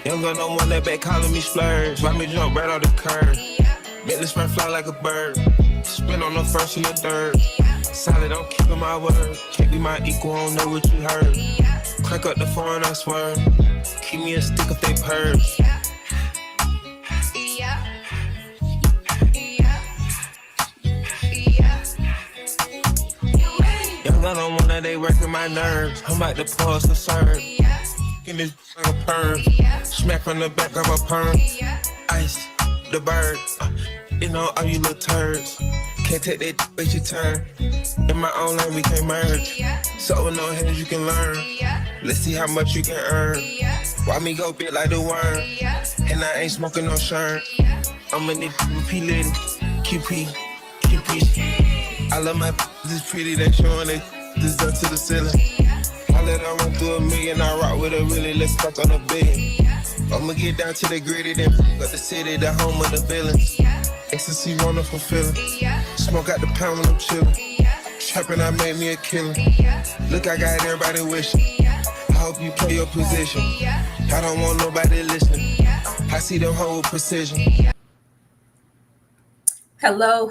Young girl don't want that back calling me splurge. Why me jump right off the curb? Bentley spring fly like a bird. Spin on the first and the third. Solid, I'm keeping my word. Can't be my equal, I don't know what you heard. Crack up the phone, I swear. Keep me a stick if they purge. Young girl don't want that, they working my nerves. I'm about to pause the serve. In this like a perm. Smack from the back of a perm. Ice, the bird. You know all you little turds. Can't take that but you turn. In my own lane we can't merge. So with no hands you can learn. Let's see how much you can earn. Why me go big like the worm? And I ain't smoking no shirt. I'm in the P lady. QP. I love my this pretty, they showing they this up to the ceiling. I let her run through a million, I rock with her really, let's fuck on a billion. I'ma get down to the gritty, then got the city, the home of the villains. Ecstasy, wonderful feeling. Smoke out the pound when I'm chillin'. Trappin', I made me a killer. Look, I got everybody wishing. I hope you play your position. I don't want nobody listening. I see them whole precision. Hello.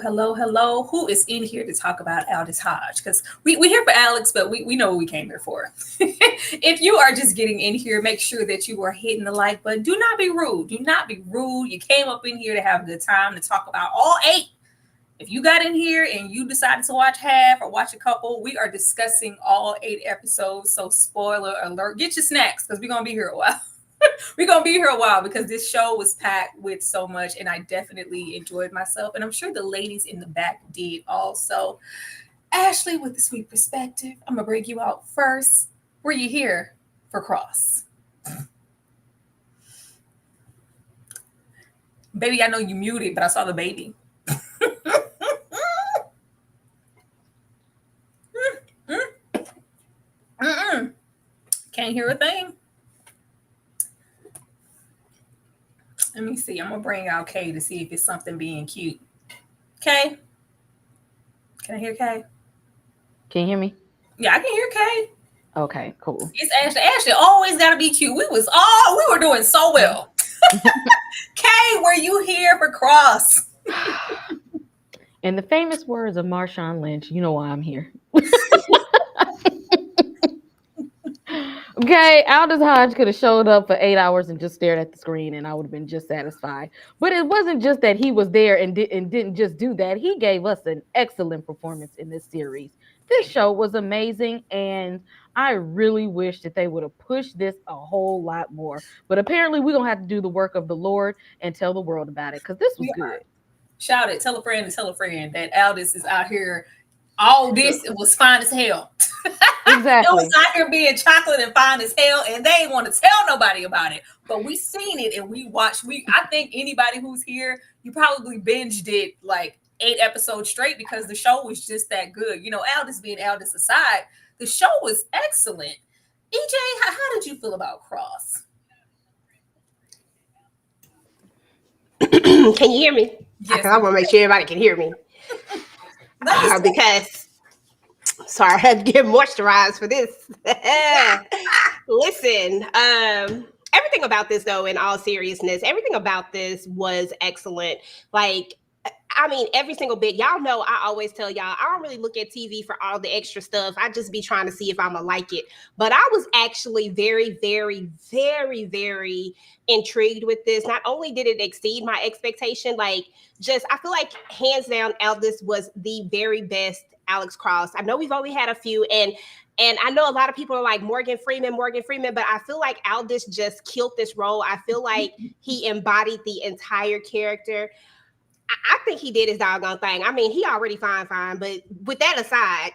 Who is in here to talk about Aldis Hodge? Because we here for Alex, but we know what we came here for. If you are just getting in here, make sure that you are hitting the like button. Do not be rude. Do not be rude. You came up in here to have a good time, to talk about all 8. If you got in here and you decided to watch half or watch a couple, we are discussing all 8 episodes. So spoiler alert, get your snacks because we're going to be here a while. We're going to be here a while because this show was packed with so much and I definitely enjoyed myself. And I'm sure the ladies in the back did also. Ashley, with the sweet perspective, I'm going to bring you out first. Were you here for Cross? Baby, I know you muted, but I saw the baby. Can't hear a thing. Let me see. I'm going to bring out Kay to see if it's something being cute. Kay? Can I hear Kay? Can you hear me? Yeah, I can hear Kay. Okay, cool. It's Ashley. Ashley always got to be cute. We were doing so well. Kay, were you here for Cross? In the famous words of Marshawn Lynch, you know why I'm here. Okay, Aldis Hodge could have showed up for 8 hours and just stared at the screen and I would have been just satisfied. But it wasn't just that he was there and didn't just do that. He gave us an excellent performance in this series. This show was amazing and I really wish that they would have pushed this a whole lot more. But apparently we're going to have to do the work of the Lord and tell the world about it because this was good. Shout it. Tell a friend that Aldis is out here. All this was fine as hell. Exactly. It was out here being chocolate and fine as hell, and they ain't want to tell nobody about it. But we seen it and we watched. I think anybody who's here, you probably binged it like 8 episodes straight because the show was just that good. You know, Aldis being Aldis aside, the show was excellent. EJ, how did you feel about Cross? Can you hear me? Yes. I want to make sure everybody can hear me. Because sorry, I had to get moisturized for this. Listen, everything about this, though, in all seriousness, everything about this was excellent. Like, I mean, every single bit. Y'all know I always tell y'all, I don't really look at TV for all the extra stuff. I just be trying to see if I'm going to like it. But I was actually very, very, very, very intrigued with this. Not only did it exceed my expectation, like, just, I feel like hands down, Aldis was the very best Alex Cross. I know we've only had a few, and I know a lot of people are like Morgan Freeman, but I feel like Aldis just killed this role. I feel like he embodied the entire character. I think he did his doggone thing. I mean, he already fine, but with that aside,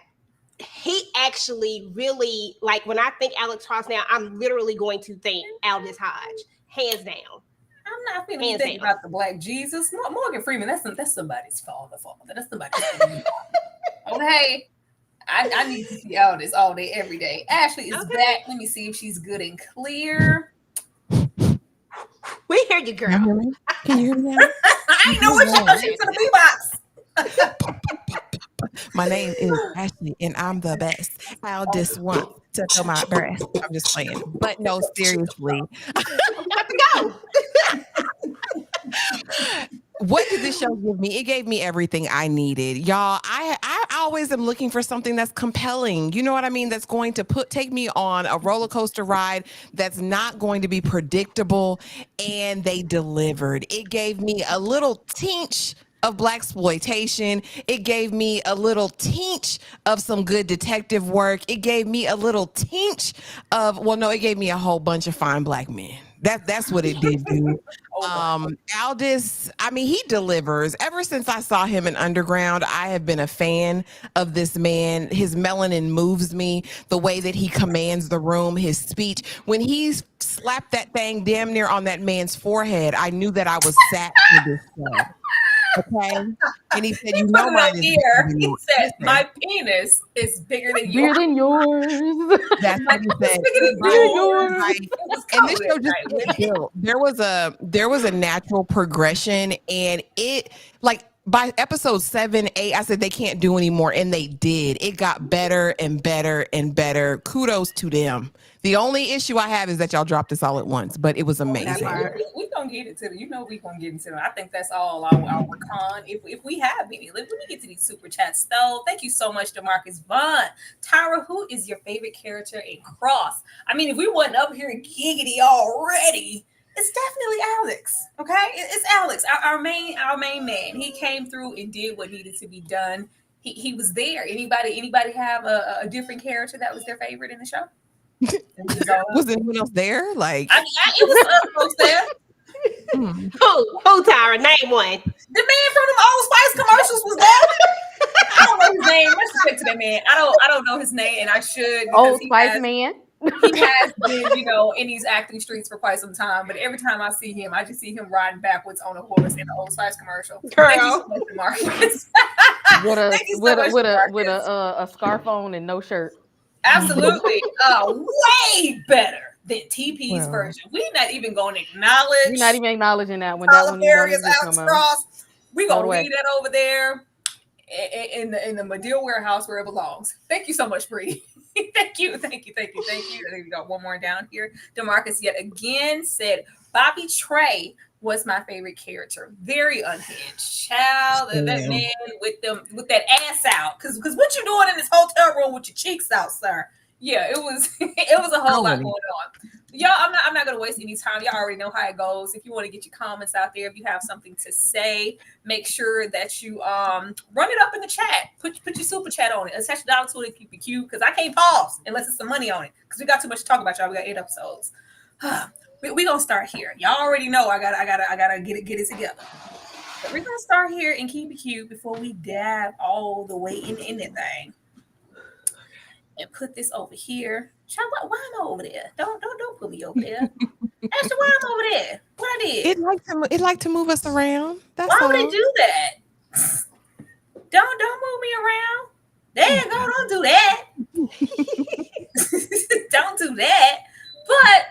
he actually really, like, when I think Alex Cross now, I'm literally going to think Aldis Hodge, hands down. I'm not feeling think about the Black Jesus. Morgan Freeman, that's somebody's father. That's somebody's father. Okay. I need to see Aldis all day, every day. Ashley is back. Let me see if she's good and clear. We hear you, girl. Can you hear me? I ain't know what she to the B-box. My name is Ashley, and I'm the best. I'll just want to feel my breast. I'm just playing, but no, seriously. Got to go. What did this show give me? It gave me everything I needed, y'all. I always am looking for something that's compelling. You know what I mean? That's going to take me on a roller coaster ride. That's not going to be predictable, and they delivered. It gave me a little tinge of blaxploitation. It gave me a little tinge of some good detective work. It gave me a little tinge of it gave me a whole bunch of fine black men. That's what it did do. Aldis, I mean, he delivers. Ever since I saw him in Underground, I have been a fan of this man. His melanin moves me. The way that he commands the room, his speech. When he slapped that thing damn near on that man's forehead, I knew that I was sat for this show. Okay, and he said, He "You put know, it mine up is here. bigger than He yours." said, "My penis is bigger than Bigger yours." than yours. That's what he said. Bigger than Bigger than yours. yours. Like, It was and this cold show that just night. was built. There was a natural progression, and it like by episode 7, 8, I said they can't do anymore, and they did. It got better and better and better. Kudos to them. The only issue I have is that y'all dropped this all at once, but it was amazing. We gonna get into it. You know we gonna get into it. I think that's all our con. If we have any, let me get to these super chats though. Thank you so much, DeMarcus Vaughn. Tyra, who is your favorite character in Cross? I mean, if we wasn't up here giggity already, it's definitely Alex. Okay, it's Alex, our main man. He came through and did what needed to be done. He was there. Anybody have a different character that was their favorite in the show? Was anyone else there? Like, it was other folks there. Who, Tyra? Name one. The man from the Old Spice commercials was there. I don't know his name. Much respect to that man. I don't know his name, and I should. Old Spice man. He has been, in these acting streets for quite some time. But every time I see him, I just see him riding backwards on a horse in the Old Spice commercial. Girl. Thank you so much, Marcus. with a scarf on and no shirt. Absolutely, way better than TP's version. We're not even going to acknowledge. We're not even acknowledging that when that one Alex Cross. We're gonna away. leave that over there in the Medill warehouse where it belongs. Thank you so much, Bree. Thank you. I think we got one more down here. DeMarcus yet again said Bobby Trey was my favorite character. Very unhinged. Child, that man with that ass out. Cause what you doing in this hotel room with your cheeks out, sir? Yeah, it was a whole lot going on. Y'all, I'm not gonna waste any time. Y'all already know how it goes. If you want to get your comments out there, if you have something to say, make sure that you run it up in the chat. Put your super chat on it. Attach the dollar to it and keep it cute. Because I can't pause unless it's some money on it. Because we got too much to talk about, y'all. We got 8 episodes. We gonna start here. Y'all already know I gotta get it together. But we're gonna start here and keep it cute before we dive all the way in anything. And put this over here. Child, why am I over there? Don't put me over there. Ashley, why am I over there? What I did? It like to move us around. That's Why all. would they do that? Don't move me around. There you go. Don't do that. Don't do that. But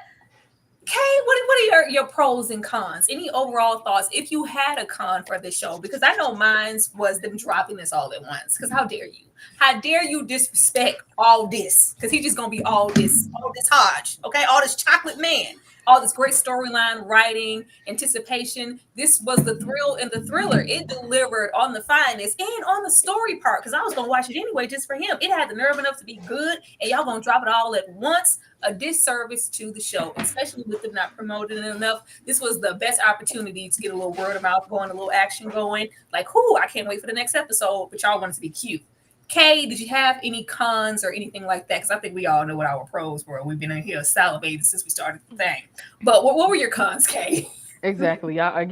Kay, what are your pros and cons? Any overall thoughts? If you had a con for the show, because I know mine was them dropping this all at once. Because how dare you? How dare you disrespect all this? Because he's just gonna be all this Hodge, okay? All this chocolate man, all this great storyline, writing, anticipation. This was the thrill and the thriller. It delivered on the finest and on the story part. Because I was gonna watch it anyway just for him. It had the nerve enough to be good, and y'all gonna drop it all at once. A disservice to the show, especially with them not promoting it enough. This was the best opportunity to get a little word of mouth going, a little action going. Like, I can't wait for the next episode, but y'all want it to be cute. Kay, did you have any cons or anything like that? Because I think we all know what our pros were. We've been in here salivating since we started the thing. But what were your cons, Kay? Exactly. Y'all,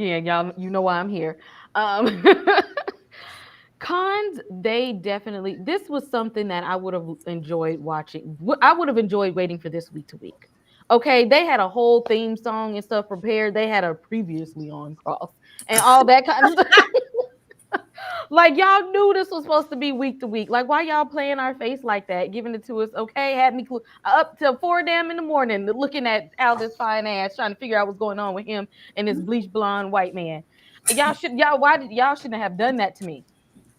you know why I'm here. Cons, this was something that I would have enjoyed watching. I would have enjoyed waiting for this week to week. Okay, they had a whole theme song and stuff prepared. They had a previously on Cross and all that kind of stuff. Like, y'all knew this was supposed to be week to week. Like, why y'all playing our face like that, giving it to us? Okay, had me up till 4 damn in the morning looking at Aldis fine ass, trying to figure out what's going on with him and this bleach blonde white man. Y'all shouldn't have done that to me.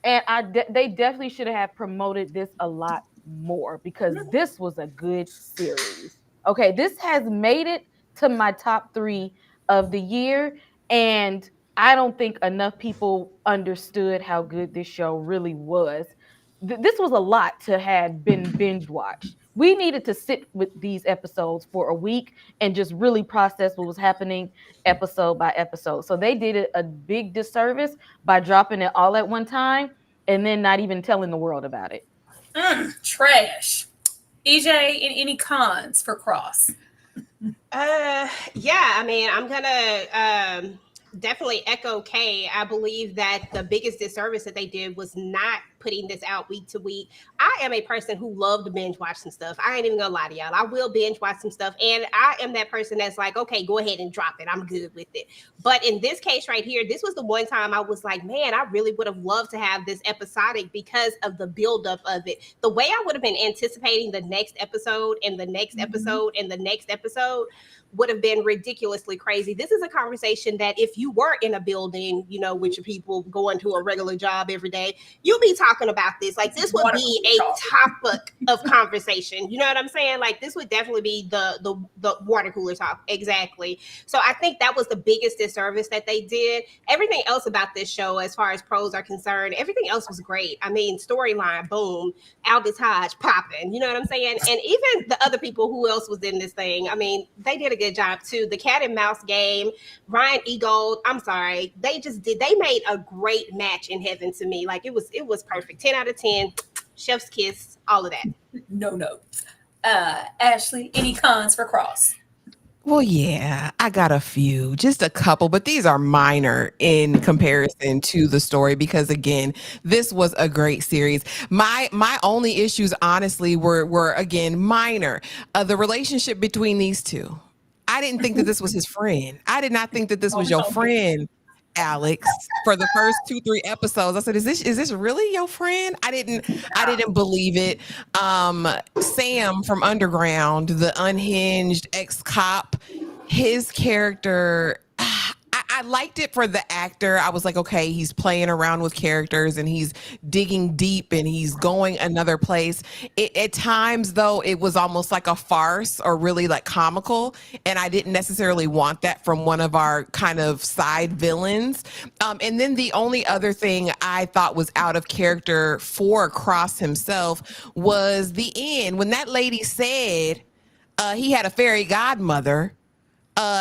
And they definitely should have promoted this a lot more because this was a good series. Okay, this has made it to my top 3 of the year, and I don't think enough people understood how good this show really was. This was a lot to have been binge watched. We needed to sit with these episodes for a week and just really process what was happening episode by episode. So they did it a big disservice by dropping it all at one time and then not even telling the world about it. Trash. EJ, any cons for Cross? Yeah, I mean, I'm gonna definitely echo Kay. I believe that the biggest disservice that they did was not putting this out week to week. I am a person who loved to binge watch some stuff. I ain't even gonna lie to y'all. I will binge watch some stuff, and I am that person that's like, okay, go ahead and drop it. I'm good with it. But in this case right here, this was the one time I was like, man, I really would have loved to have this episodic because of the buildup of it. The way I would have been anticipating the next episode and the next episode and the next episode would have been ridiculously crazy. This is a conversation that if you were in a building, you know, with your people going to a regular job every day, you'll be talking about this. Like this would be a topic of conversation. You know what I'm saying? Like this would definitely be the water cooler talk. Exactly. So I think that was the biggest disservice that they did. Everything else about this show, as far as pros are concerned, everything else was great. I mean, storyline, boom, Aldous Hodge popping. You know what I'm saying? And even the other people who else was in this thing, I mean, they did a good job too. The cat and mouse game, Ryan Egold, I'm sorry, they made a great match in heaven to me. Like it was perfect. 10 out of 10, chef's kiss, all of that. No. Ashley, any cons for Cross? Well, yeah, I got a few, just a couple, but these are minor in comparison to the story because again, this was a great series. My only issues honestly were again minor. The relationship between these two. I didn't think that this was his friend. I did not think that this was your friend, Alex, for the first 2-3 episodes. I said, is this really your friend? I didn't believe it. Sam from Underground, the unhinged ex-cop, his character, I liked it for the actor. I was like, okay, he's playing around with characters and he's digging deep and he's going another place. At times, though, it was almost like a farce or really like comical. And I didn't necessarily want that from one of our kind of side villains. And then the only other thing I thought was out of character for Cross himself was the end. When that lady said he had a fairy godmother,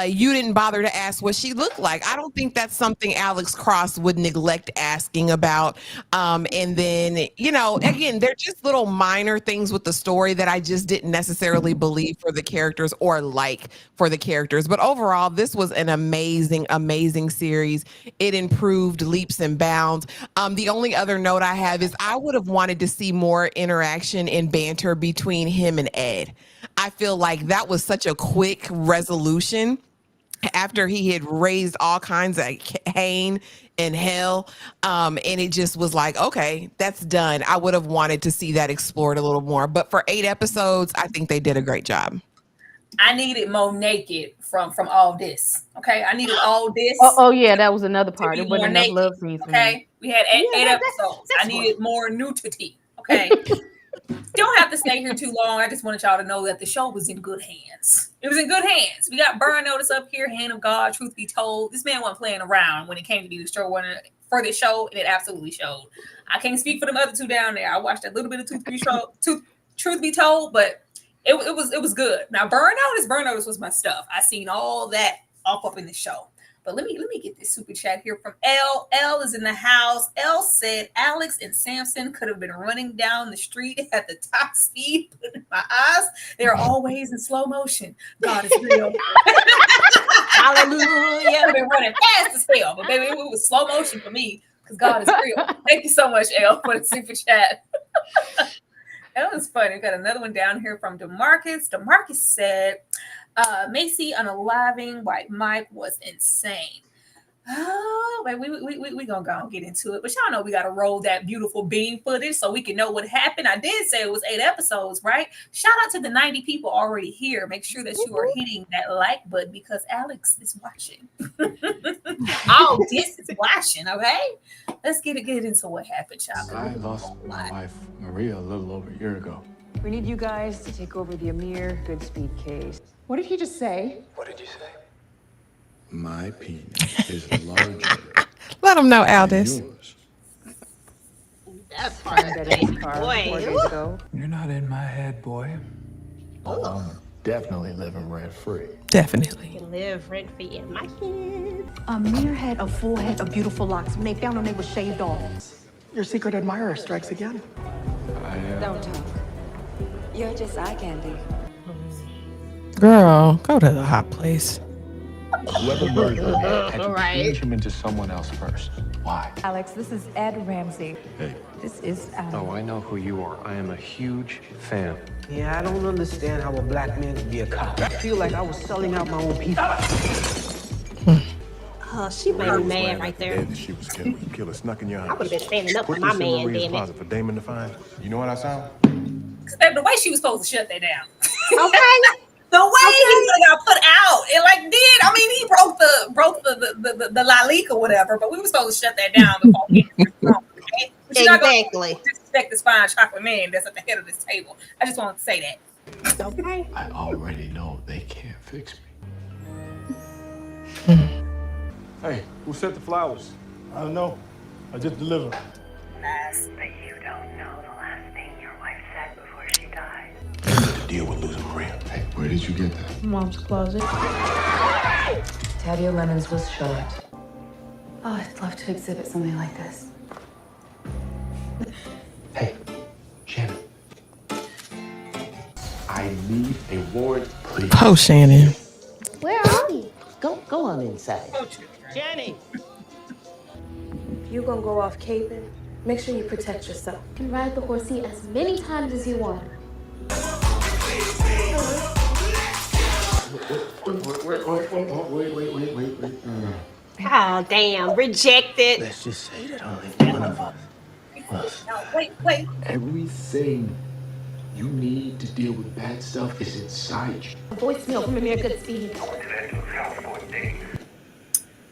you didn't bother to ask what she looked like. I don't think that's something Alex Cross would neglect asking about. And then, you know, again, they're just little minor things with the story that I just didn't necessarily believe for the characters or like for the characters. But overall, this was an amazing, amazing series. It improved leaps and bounds. The only other note I have is I would have wanted to see more interaction and banter between him and Ed. I feel like that was such a quick resolution after he had raised all kinds of pain and hell. And it just was like, okay, that's done. I would have wanted to see that explored a little more. But for 8 episodes, I think they did a great job. I needed Mo naked from all this. Okay, I needed all this. Oh yeah, that was another part. It wasn't enough love scenes. Okay, we had 8 episodes. I needed more nudity. Okay. Don't have to stay here too long. I just wanted y'all to know that the show was in good hands. It was in good hands. We got Burn Notice up here, Hand of God, truth be told. This man wasn't playing around when it came to be the show for this show, and it absolutely showed. I can't speak for them other two down there. I watched a little bit of Truth Be Told, but it was good. Now Burn Notice was my stuff. I seen all that up in the show. But let me get this super chat here from L. L is in the house. L said Alex and Samson could have been running down the street at the top speed. But in my eyes, they're always in slow motion. God is real. Hallelujah. I've been running fast as hell, but baby, it was slow motion for me because God is real. Thank you so much, L, for the super chat. That was funny. We got another one down here from DeMarcus. DeMarcus said, Macy unaliving White Mike was insane. Oh, man, we gonna go and get into it, but y'all know we gotta roll that beautiful bean footage so we can know what happened. I did say it was 8 episodes, right? Shout out to the 90 people already here. Make sure that you are hitting that like button because Alex is watching. All this is watching, okay? Let's get into what happened, y'all. I lost my wife, Maria, a little over a year ago. We need you guys to take over the Amir Goodspeed case. What did he just say? What did you say? My penis is larger Let them know, than Aldous. yours. That part, That in his car 4 boy. days ago. You're not in my head, boy. I'm definitely living rent free. Definitely. Live rent free in my head. Amir had a full head of beautiful locks. When they found him, they were shaved off. Your secret admirer strikes again. Don't talk. You're just eye candy. Girl, go to the hot place. Whoever murdered him had to Right. change him into someone else first. Why? Alex, this is Ed Ramsey. Hey. This is Alex. Oh, I know who you are. I am a huge fan. Yeah, I don't understand how a black man could be a cop. I feel like I was selling out my own people. Oh, she made me mad right there. That she was killed. The killer snuck in your I house. would have been standing up for Put my this in man, Maria's damn it. closet for Damon to find. You know what I saw? The way she was supposed to shut that down. Okay. The way he got put out, it like did. I mean, he broke the lalik or whatever, but we were supposed to shut that down before he went wrong. Okay? But you're not gonna Exactly. disrespect this fine chocolate man that's at the head of this table. I just wanted to say that. Okay. I already know they can't fix me. Hey, who set the flowers? I don't know. I just delivered. Nice. But you don't know the last thing your wife said before she died. To deal with losing Maria. Hey, where did you get that? Mom's closet. Tadia Lemons was shot. Oh, I'd love to exhibit something like this. Hey, Shannon. I need a warrant, please. Oh, Shannon. Where are we? Go on inside. Jenny! You gonna go off caping? Make sure you protect yourself. You can ride the horsey as many times as you want. Wait. Oh, damn. Rejected. Let's just say that only one of us was. No, wait. Everything you need to deal with bad stuff is inside you. A voicemail from Amir Goodspeed.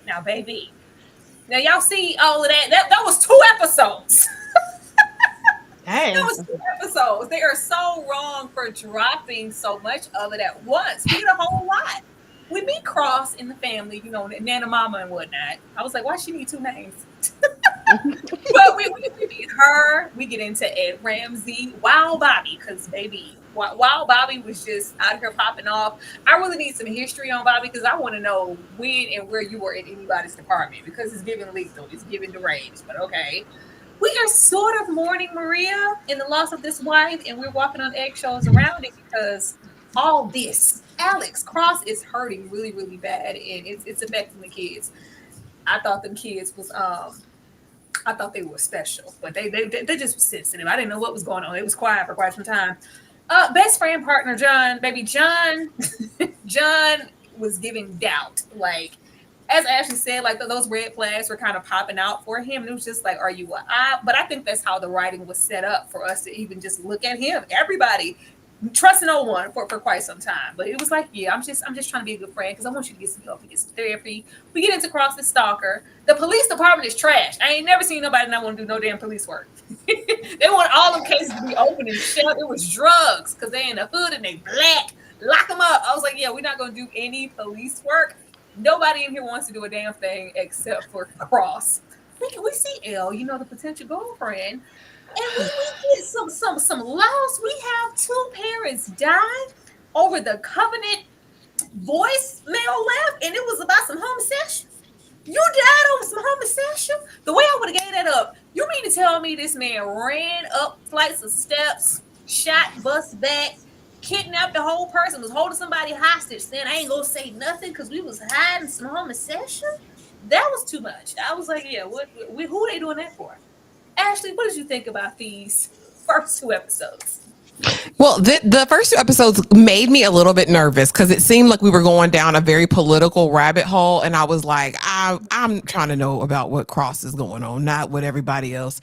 Now, baby. Now, y'all see all of that? That was 2 episodes. That Damn. was 2 episodes. They are so wrong for dropping so much of it at once. We did a whole lot. We meet Cross in the family, you know, Nana Mama and whatnot. I was like, why she need 2 names? But we meet her. We get into Ed Ramsey. Wow, Bobby, because baby, while Bobby was just out here popping off, I really need some history on Bobby because I want to know when and where you were in anybody's department because it's giving lethal, it's giving deranged, but okay. We are sort of mourning Maria in the loss of this wife, and we're walking on eggshells around it because all this, Alex Cross is hurting really, really bad, and it's affecting the kids. I thought them kids was I thought they were special, but they just were sensitive. I didn't know what was going on. It was quiet for quite some time. Best friend partner John, baby John, John was giving doubt. Like as Ashley said, like those red flags were kind of popping out for him. And it was just like, are you? But I think that's how the writing was set up for us to even just look at him. Everybody trust no one for quite some time. But it was like, yeah, I'm just trying to be a good friend because I want you to get some help and get some therapy. We get into Cross the Stalker. The police department is trash. I ain't never seen nobody not want to do no damn police work. They want all them cases to be open and shut. It was drugs because they in the hood and they black. Lock them up. I was like, yeah, we're not going to do any police work. Nobody in here wants to do a damn thing except for Cross. We see Elle, you know, the potential girlfriend. And we get some loss. We have 2 parents die over the Covenant voicemail left, and it was about some homosexual. You died over some homosexual? The way I would have gave that up, you mean to tell me this man ran up flights of steps, shot, bust back, kidnapped the whole person, was holding somebody hostage, saying I ain't gonna say nothing because we was hiding some homosexual? That was too much. I was like, yeah, who are they doing that for? Ashley, what did you think about these first 2 episodes? Well, the first two episodes made me a little bit nervous because it seemed like we were going down a very political rabbit hole, and I was like, I'm trying to know about what Cross is going on, not what everybody else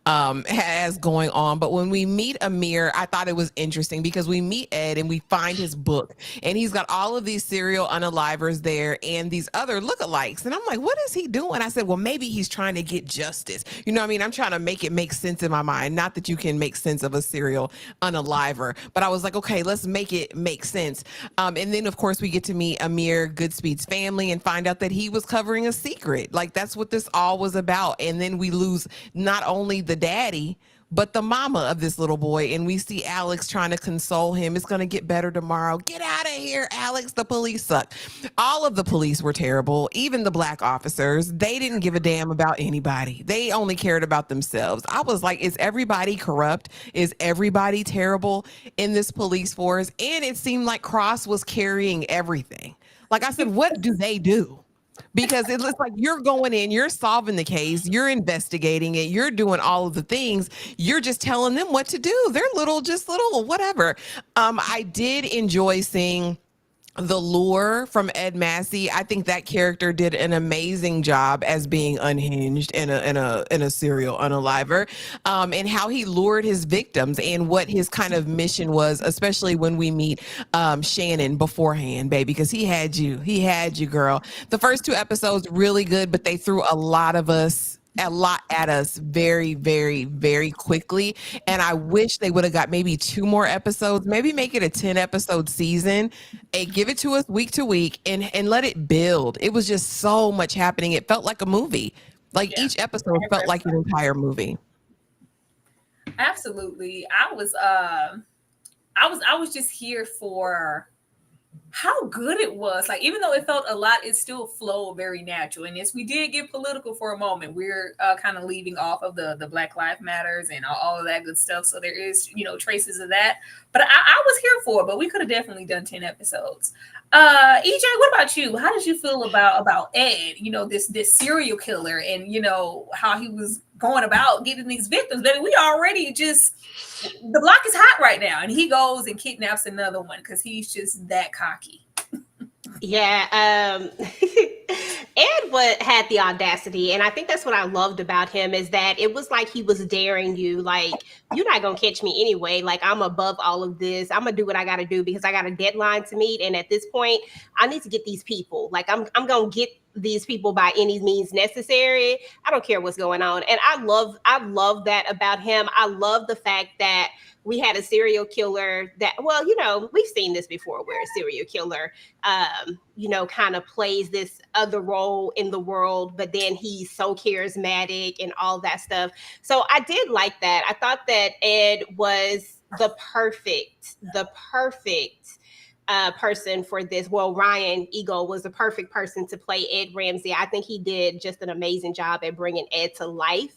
has going on. But when we meet Amir, I thought it was interesting because we meet Ed and we find his book, and he's got all of these serial unalivers there and these other lookalikes, and I'm like, what is he doing? I said, well, maybe he's trying to get justice. You know what I mean? I'm trying to make it make sense in my mind. Not that you can make sense of a serial unaliver, but I was like, okay, let's make it make sense. And then, of course, we get to meet Amir Goodspeed's family and find out that he was covering a secret. Like, that's what this all was about. And then we lose not only the daddy, but the mama of this little boy. And we see Alex trying to console him. It's going to get better tomorrow. Get out of here, Alex. The police suck. All of the police were terrible. Even the black officers, they didn't give a damn about anybody. They only cared about themselves. I was like, is everybody corrupt? Is everybody terrible in this police force? And it seemed like Cross was carrying everything. Like I said, what do they do? Because it looks like you're going in, you're solving the case, you're investigating it, you're doing all of the things, you're just telling them what to do. They're just little whatever. I did enjoy seeing the lure from Ed Massey. I think that character did an amazing job as being unhinged in a serial unaliver, and how he lured his victims and what his kind of mission was, especially when we meet Shannon beforehand, baby, because he had you, girl. The first two episodes really good, but they threw a lot at us very, very, very quickly. And I wish they would have got maybe 2 more episodes, maybe make it a 10-episode season and give it to us week to week and let it build. It was just so much happening. It felt like a movie. Like each episode felt like an entire movie. Absolutely. I was just here for how good it was. Like, even though it felt a lot, it still flowed very natural. And yes, we did get political for a moment. We're kind of leaving off of the Black Lives Matters and all of that good stuff. So there is, traces of that. But I was here for it, but we could have definitely done 10 episodes. EJ, what about you? How did you feel about Ed, this serial killer, and, how he was going about getting these victims? Baby, we already the block is hot right now, and he goes and kidnaps another one because he's just that cocky. Yeah, Ed had the audacity, and I think that's what I loved about him, is that it was like he was daring you, like, you're not gonna catch me anyway. Like, I'm above all of this. I'm gonna do what I gotta do because I got a deadline to meet, and at this point, I need to get these people. Like, I'm gonna get these people by any means necessary. I don't care what's going on, and I love that about him. I love the fact that we had a serial killer that, well, we've seen this before, where a serial killer, kind of plays this other role in the world, but then he's so charismatic and all that stuff. So I did like that. I thought that Ed was the perfect person for this. Well, Ryan Eagle was the perfect person to play Ed Ramsey. I think he did just an amazing job at bringing Ed to life.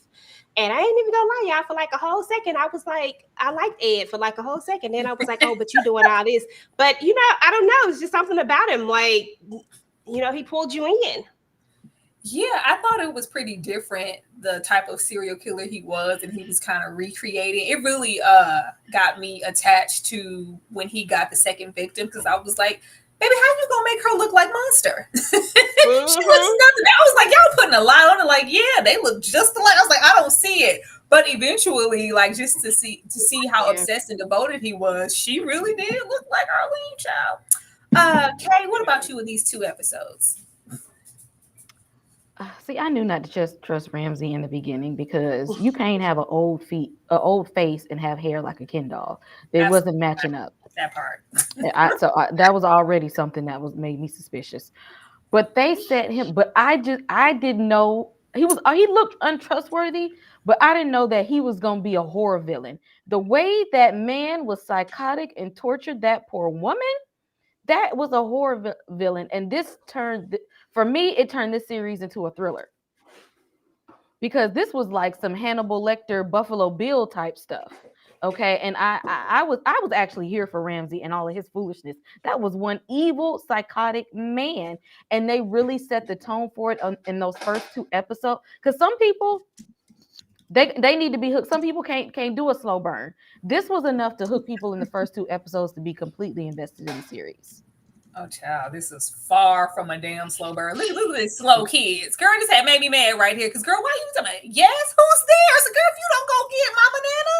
And I ain't even gonna lie, y'all, for like a whole second, I was like, I liked Ed for like a whole second. Then I was like, oh, but you doing all this. But, I don't know. It's just something about him. Like, he pulled you in. Yeah, I thought it was pretty different, the type of serial killer he was, and he was kind of recreating. It really got me attached to when he got the second victim, because I was like, baby, how you gonna make her look like Monster? She looks nothing. I was like, y'all putting a lot on it. Like, yeah, they look just alike. I was like, I don't see it. But eventually, like, just to see how obsessed and devoted he was, she really did look like our lead child. Kay, what about you with these 2 episodes? See, I knew not to just trust Ramsey in the beginning, because you can't have an old face and have hair like a Ken doll. It wasn't matching up. That part. That was already something that made me suspicious. But they set him. But I didn't know he looked untrustworthy. But I didn't know that he was gonna be a horror villain. The way that man was psychotic and tortured that poor woman, that was a horror villain. And this turned this series into a thriller, because this was like some Hannibal Lecter, Buffalo Bill type stuff. Okay, and I was actually here for Ramsey and all of his foolishness. That was one evil, psychotic man, and they really set the tone for it in those first 2 episodes. Because some people, They need to be hooked. Some people can't do a slow burn. This was enough to hook people in the first 2 episodes to be completely invested in the series. Oh, child, this is far from a damn slow burn. Look at these slow kids. Girl, this had made me mad right here. Because, girl, why you talking about? Yes, who's there? I said, girl, if you don't go get Mama Nana,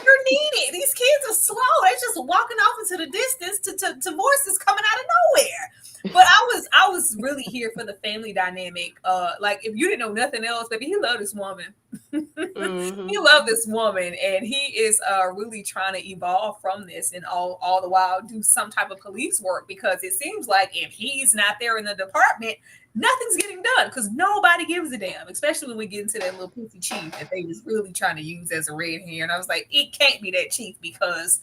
you're needed. These kids are slow. They're just walking off into the distance to voices coming out of nowhere. But I was really here for the family dynamic. Like, if you didn't know nothing else, baby, he loved this woman. He loved this woman, and he is really trying to evolve from this, and all the while do some type of police work, because it seems like if he's not there in the department, nothing's getting done because nobody gives a damn, especially when we get into that little pussy chief that they was really trying to use as a red herring. And I was like, it can't be that chief because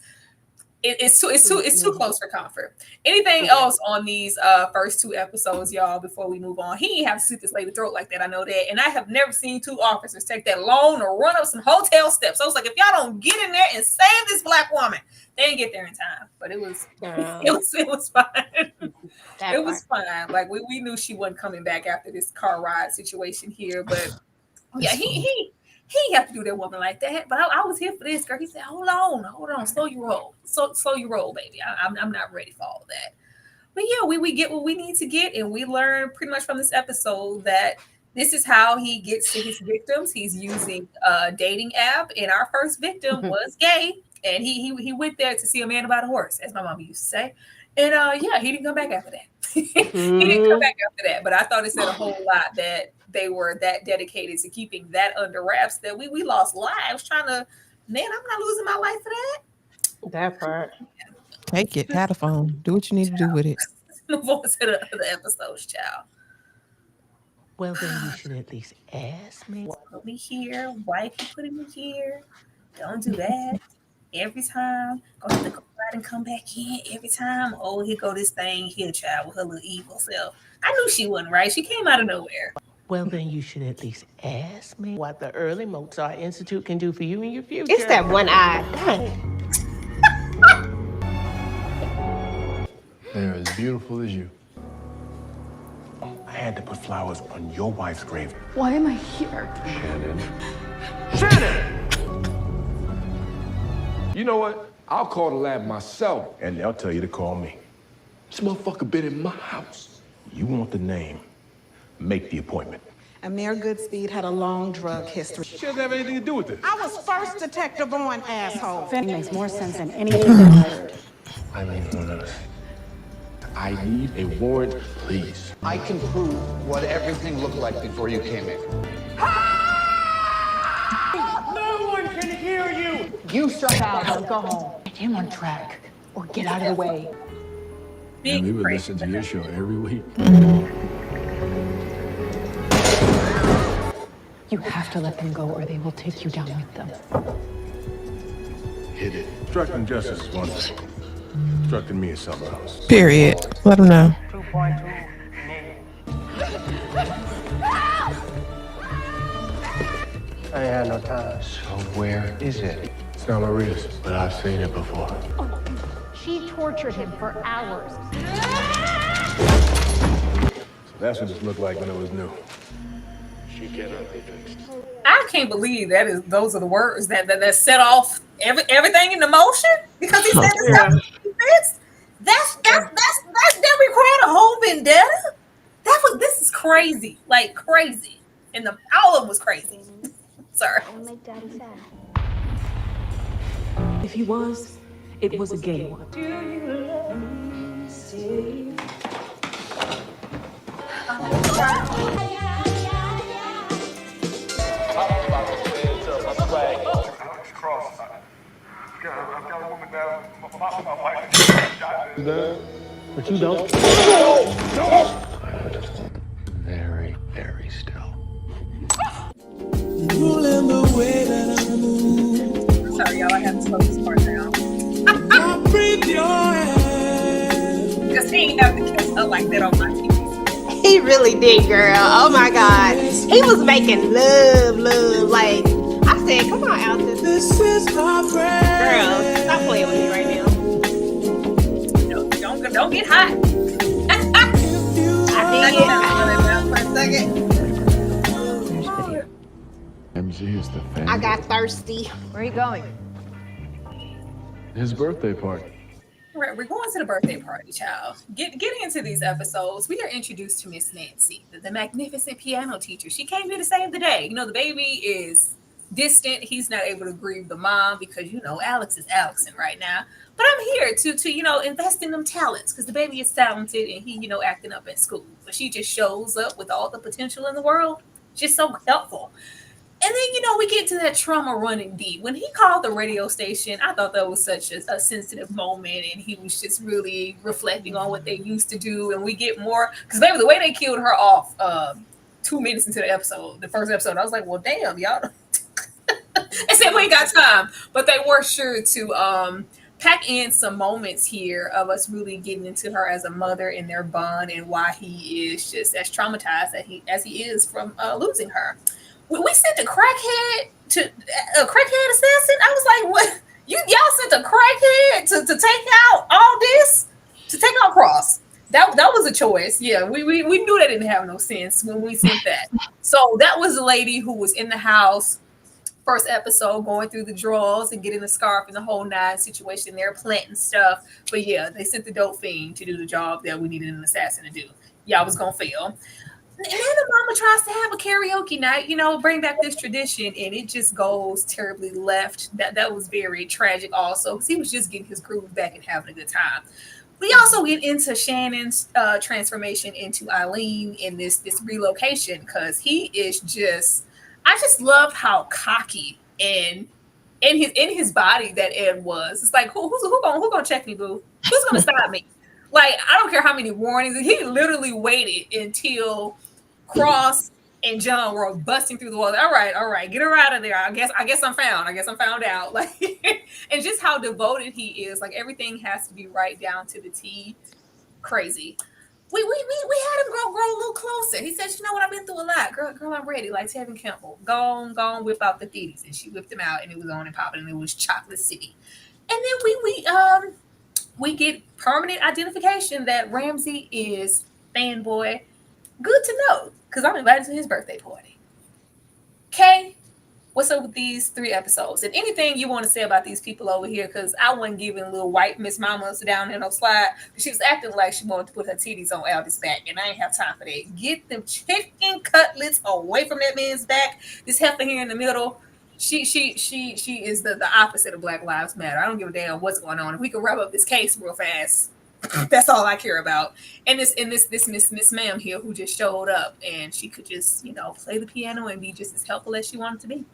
it's too close for comfort. Anything else on these first 2 episodes, y'all, before we move on? He didn't have to slit this lady's throat like that. I know that. And I have never seen 2 officers take that long to run up some hotel steps. I was like, if y'all don't get in there and save this black woman, they didn't get there in time. But it was fine. It was fine. Like we knew she wasn't coming back after this car ride situation here. But yeah, he have to do that woman like that. But I was here for this, girl. He said, hold on, slow your roll. Slow your roll, baby. I'm not ready for all of that. But yeah, we get what we need to get, and we learn pretty much from this episode that this is how he gets to his victims. He's using a dating app, and our first victim was gay, and he went there to see a man about a horse, as my mama used to say. And yeah, he didn't come back after that. He didn't come back after that. But I thought it said a whole lot that they were that dedicated to keeping that under wraps that we lost lives trying to, man, I'm not losing my life for that. That part. Take it, had a phone. Do what you need to do with it. Move on to the episodes, child. Well, then you should at least ask me. Put me here. Why you putting me here? Don't do that. Every time, gonna have to go out and come back in every time. Oh, here go this thing here, child, with her little evil self. I knew she wasn't right. She came out of nowhere. Well, then you should at least ask me what the Early Mozart Institute can do for you in your future. It's that one eye. They're as beautiful as you. I had to put flowers on your wife's grave. Why am I here? Shannon! You know what? I'll call the lab myself, and they'll tell you to call me. This motherfucker been in my house. You want the name? Make the appointment. Amir Goodspeed had a long drug history. She doesn't have anything to do with this. I was first detective on, asshole. It makes more sense than anything I've heard. I mean, no. I need a warrant, please. I can prove what everything looked like before you came in. No one can hear you! You shut up and go home. Get him on track, or get out of the way. And we would listen to your show every week. You have to let them go, or they will take you down with them. Hit it. Obstructing justice is one thing. Obstructing me is something else. Period. Let them know. 2.2. I ain't had no time. So where is it? It's not Maria's, but I've seen it before. She tortured him for hours. So that's what this looked like when it was new. She cannot be fixed. I can't believe those are the words that set off everything into motion, because he said this. That required a whole vendetta. This is crazy, like crazy, and all of them was crazy. Sorry. Make Daddy sad. If he was, it was a gay one. But you don't. Very, very still. Sorry, y'all. I have to slow this part down. Because he ain't have to kiss her like that on my TV. He really did, girl. Oh my God. He was making love. Like, I said, come on, Alton. This is my girl, stop playing with me right now. Don't get hot. I did get hot for a second. I got thirsty. Where are you going? His birthday party. We're going to the birthday party, child. Getting into these episodes, we are introduced to Miss Nancy, the magnificent piano teacher. She came here to save the day. You know, the baby is distant. He's not able to grieve the mom because, you know, Alex is Alexing right now. But I'm here to you know, invest in them talents because the baby is talented and he, you know, acting up at school. But she just shows up with all the potential in the world. Just so helpful. And then, you know, we get to that trauma running deep. When he called the radio station, I thought that was such a sensitive moment. And he was just really reflecting on what they used to do. And we get more, because baby, the way they killed her off 2 minutes into the episode, the first episode, I was like, well, damn, y'all. I said, we ain't got time. But they were sure to pack in some moments here of us really getting into her as a mother and their bond and why he is just as traumatized as he is from losing her. We sent a crackhead to a crackhead assassin. I was like, what? Y'all sent a crackhead to take out all this? To take out Cross. That was a choice. Yeah, we knew that didn't have no sense when we sent that. So that was a lady who was in the house first episode going through the drawers and getting the scarf and the whole nine situation there, planting stuff. But yeah, they sent the dope fiend to do the job that we needed an assassin to do. Y'all was gonna fail. And then the mama tries to have a karaoke night, you know, bring back this tradition, and it just goes terribly left. That was very tragic also, because he was just getting his groove back and having a good time. We also get into Shannon's transformation into Eileen in this relocation, because he is just, I just love how cocky and in his body that Ed was. It's like, who gonna check me, boo? Who's gonna stop me? Like, I don't care how many warnings. He literally waited until Cross and John were busting through the walls. All right, get her out of there. I guess I'm found. I guess I'm found out. Like, and just how devoted he is. Like, everything has to be right down to the T. Crazy. We had him grow a little closer. He said, you know what, I've been through a lot. Girl, I'm ready. Like Tevin Campbell. Go on, whip out the theatres. And she whipped him out, and it was on and popping, and it was Chocolate City. And then we get permanent identification that Ramsey is fanboy. Good to know, because I'm invited to his birthday party. Kay, what's up with these 3 episodes? And anything you want to say about these people over here, because I wasn't giving little white Miss Mama down there no slide. She was acting like she wanted to put her titties on Aldous' back, and I ain't have time for that. Get them chicken cutlets away from that man's back. This heifer here in the middle, she is the opposite of Black Lives Matter. I don't give a damn what's going on. If we can wrap up this case real fast, that's all I care about. And this Miss Ma'am here who just showed up, and she could just, you know, play the piano and be just as helpful as she wanted to be.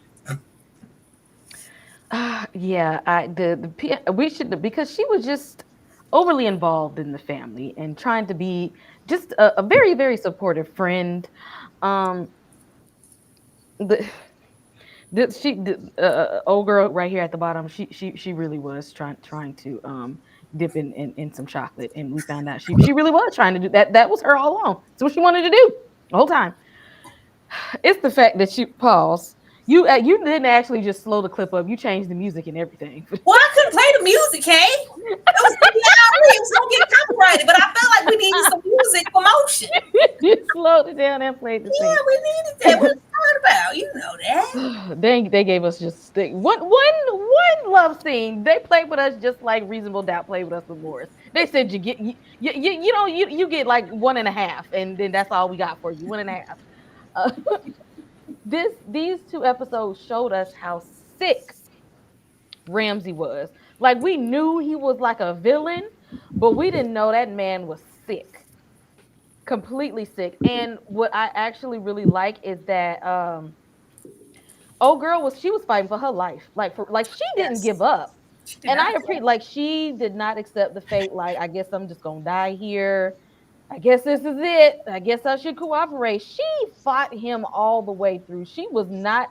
We should, because she was just overly involved in the family and trying to be just a very, very supportive friend. Old girl right here at the bottom, she really was trying to dip in some chocolate, and we found out she really was trying to do that. That was her all along. That's what she wanted to do the whole time. It's the fact that you didn't actually just slow the clip up. You changed the music and everything. Well, I couldn't play the music, Kay. It was gonna get copyrighted, but I felt like we needed some music for motion. You slowed it down and played the thing. Yeah, we needed that. What are you talking about? You know that. They gave us just one love scene. They played with us just like Reasonable Doubt played with us with Morris. They said you get like 1.5, and then that's all we got for you, 1.5. These 2 episodes showed us how sick Ramsey was. Like, we knew he was like a villain, but we didn't know that man was sick, completely sick. And what I actually really like is that old girl was fighting for her life. She didn't give up. And I appreciate, like, she did not accept the fate. Like, I guess I'm just gonna die here. I guess this is it. I guess I should cooperate. She fought him all the way through. She was not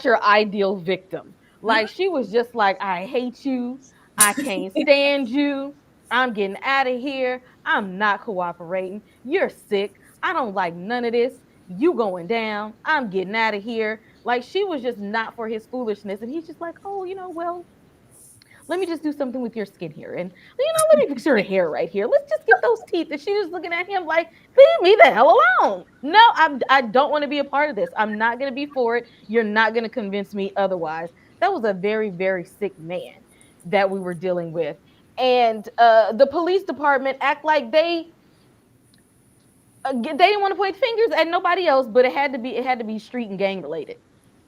your ideal victim. Like, she was just like, I hate you. I can't stand you. I'm getting out of here. I'm not cooperating. You're sick. I don't like none of this. You going down. I'm getting out of here. Like, she was just not for his foolishness. And he's just like, oh, well, let me just do something with your skin here. And, let me fix your hair right here. Let's just get those teeth. And she was looking at him like, leave me the hell alone. No, I don't want to be a part of this. I'm not going to be for it. You're not going to convince me otherwise. That was a very, very sick man that we were dealing with. And the police department act like they didn't want to point fingers at nobody else, but it had to be street and gang related.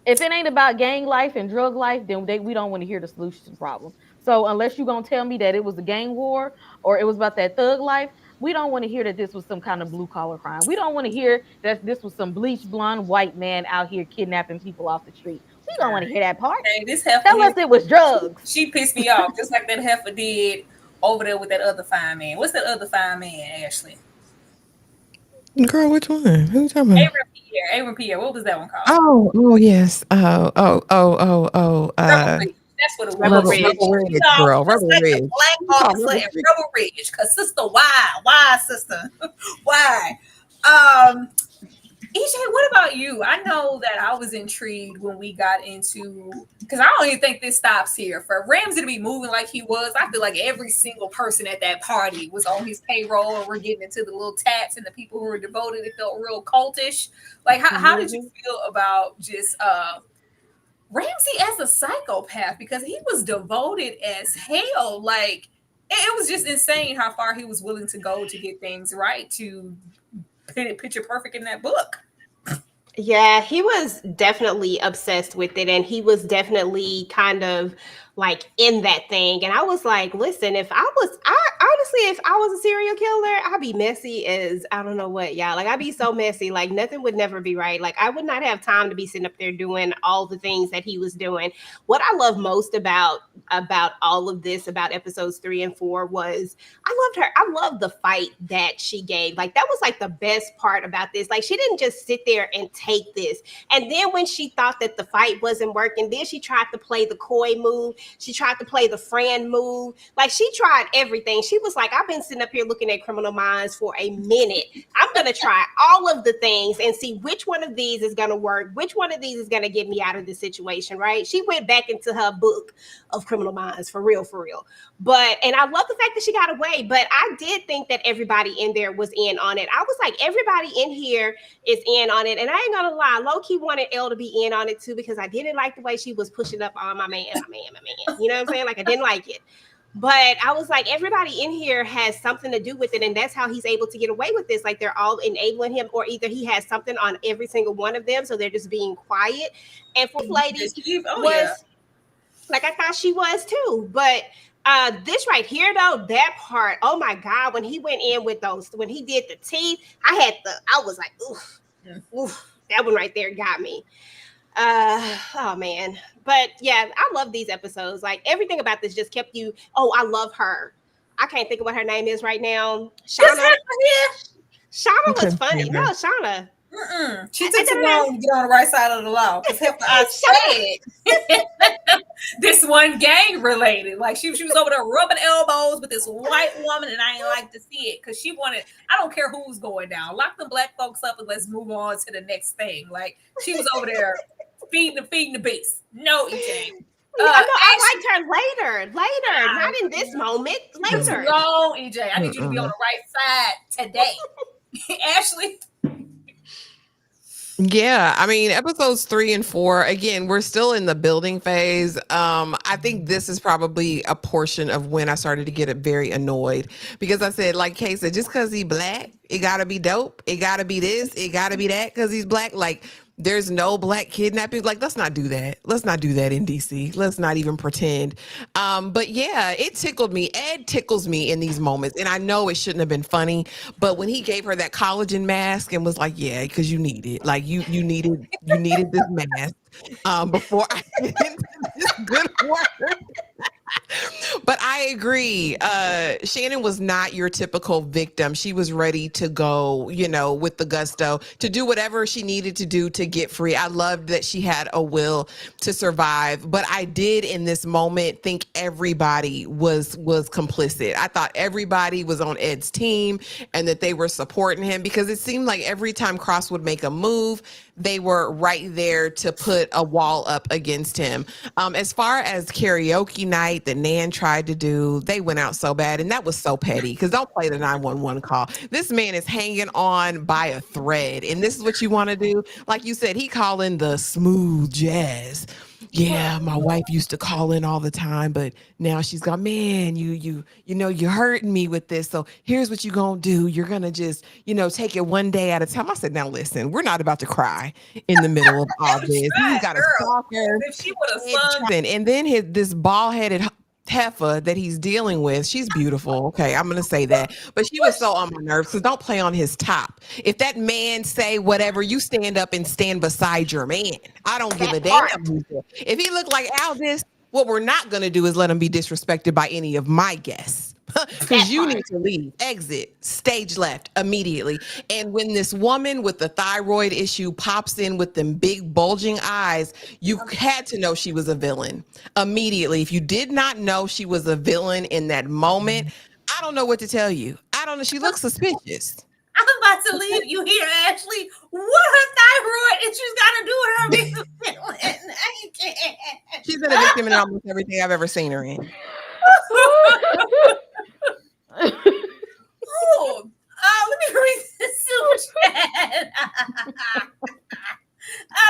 If it ain't about gang life and drug life, then we don't want to hear the solution to the problem. So unless you're gonna tell me that it was a gang war or it was about that thug life, we don't want to hear that this was some kind of blue collar crime. We don't want to hear that this was some bleached blonde white man out here kidnapping people off the street. We don't want to hear that part. Hey, this heifer Tell us it was drugs. She pissed me off, just like that heifer did over there with that other fine man. What's that other fine man, Ashley? Girl, which one? Who you talking about? Aaron Pierre. What was that one called? Oh, yes. Rebel Ridge. That's what it was. Rebel Ridge, girl. Rebel Ridge. Black officer at Rebel Ridge. Cause sister, why, sister, why? EJ, what about you? I know that I was intrigued when we got into, because I don't even think this stops here. For Ramsey to be moving like he was, I feel like every single person at that party was on his payroll, and we're getting into the little tats and the people who were devoted. It felt real cultish. Like, how did you feel about just Ramsey as a psychopath? Because he was devoted as hell. Like, it was just insane how far he was willing to go to get things right, to picture perfect in that book. Yeah, he was definitely obsessed with it, and he was definitely kind of like in that thing. And I was like, listen, if I was a serial killer, I'd be messy as I don't know what, y'all. Like, I'd be so messy, like nothing would never be right. Like, I would not have time to be sitting up there doing all the things that he was doing. What I love most about all of this, about episodes 3 and 4, was I loved her. I loved the fight that she gave. Like, that was like the best part about this. Like, she didn't just sit there and take this. And then when she thought that the fight wasn't working, then she tried to play the coy move. She tried to play the friend move. Like, she tried everything. She was like, I've been sitting up here looking at Criminal Minds for a minute. I'm going to try all of the things and see which one of these is going to work, which one of these is going to get me out of this situation, right? She went back into her book of Criminal Minds, for real. But, and I love the fact that she got away, but I did think that everybody in there was in on it. I was like, everybody in here is in on it. And I ain't going to lie, low-key wanted Elle to be in on it too, because I didn't like the way she was pushing up on my man. You know what I'm saying? Like, I didn't like it. But I was like, everybody in here has something to do with it. And that's how he's able to get away with this. Like, they're all enabling him, or either he has something on every single one of them. So they're just being quiet. And for ladies like, I thought she was too. But this right here, though, that part, oh my God, when he went in with those, when he did the teeth, I was like, oof, that one right there got me. Oh man. But yeah, I love these episodes. Like, everything about this just kept you. Oh, I love her. I can't think of what her name is right now. Shauna. Shauna was funny. No, Shauna. She took too long to get on the right side of the law. Because I said this one gang related. Like, she was over there rubbing elbows with this white woman, and I ain't like to see it because she wanted. I don't care who's going down. Lock the black folks up and let's move on to the next thing. Like, she was over there feeding the beast. No, EJ. I liked her later, not in this moment. Later. No, EJ. I need you to be on the right side today. Ashley. Yeah, I mean, episodes 3 and 4, again, we're still in the building phase. I think this is probably a portion of when I started to get very annoyed, because I said, like Kay said, just because he's black, it gotta be dope. It gotta be this. It gotta be that because he's black. Like, there's no black kidnapping. Like, let's not do that. Let's not do that in DC. Let's not even pretend. But yeah, it tickled me. Ed tickles me in these moments. And I know it shouldn't have been funny, but when he gave her that collagen mask and was like, yeah, because you need it. Like, you needed this mask before I get into this good work. But I agree. Shannon was not your typical victim. She was ready to go, with the gusto to do whatever she needed to do to get free. I loved that she had a will to survive. But I did in this moment think everybody was complicit. I thought everybody was on Ed's team and that they were supporting him, because it seemed like every time Cross would make a move, they were right there to put a wall up against him. As far as karaoke night that Nan tried to do, they went out so bad, and that was so petty, because don't play the 911 call. This man is hanging on by a thread, and this is what you want to do. Like you said, he calling the smooth jazz. Yeah, my wife used to call in all the time, but now she's gone, man, you know, you're hurting me with this. So here's what you're going to do. You're going to just, take it one day at a time. I said, now listen, we're not about to cry in the middle of all this. He's got a stalker. If she would have sung. And then this bald-headed heifer that he's dealing with, she's beautiful. Okay, I'm gonna say that, but she was so on my nerves. So don't play on his top. If that man say whatever, you stand up and stand beside your man. I don't give a damn. If he look like Aldis, what we're not gonna do is let him be disrespected by any of my guests. Because you need to leave, exit, stage left immediately. And when this woman with the thyroid issue pops in with them big bulging eyes, you had to know she was a villain immediately. If you did not know she was a villain in that moment, I don't know what to tell you. I don't know. She looks suspicious. I'm about to leave you here, Ashley. What her thyroid issues got to do with her being a villain? I can't. She's been a victim in almost everything I've ever seen her in. Let me read this super chat.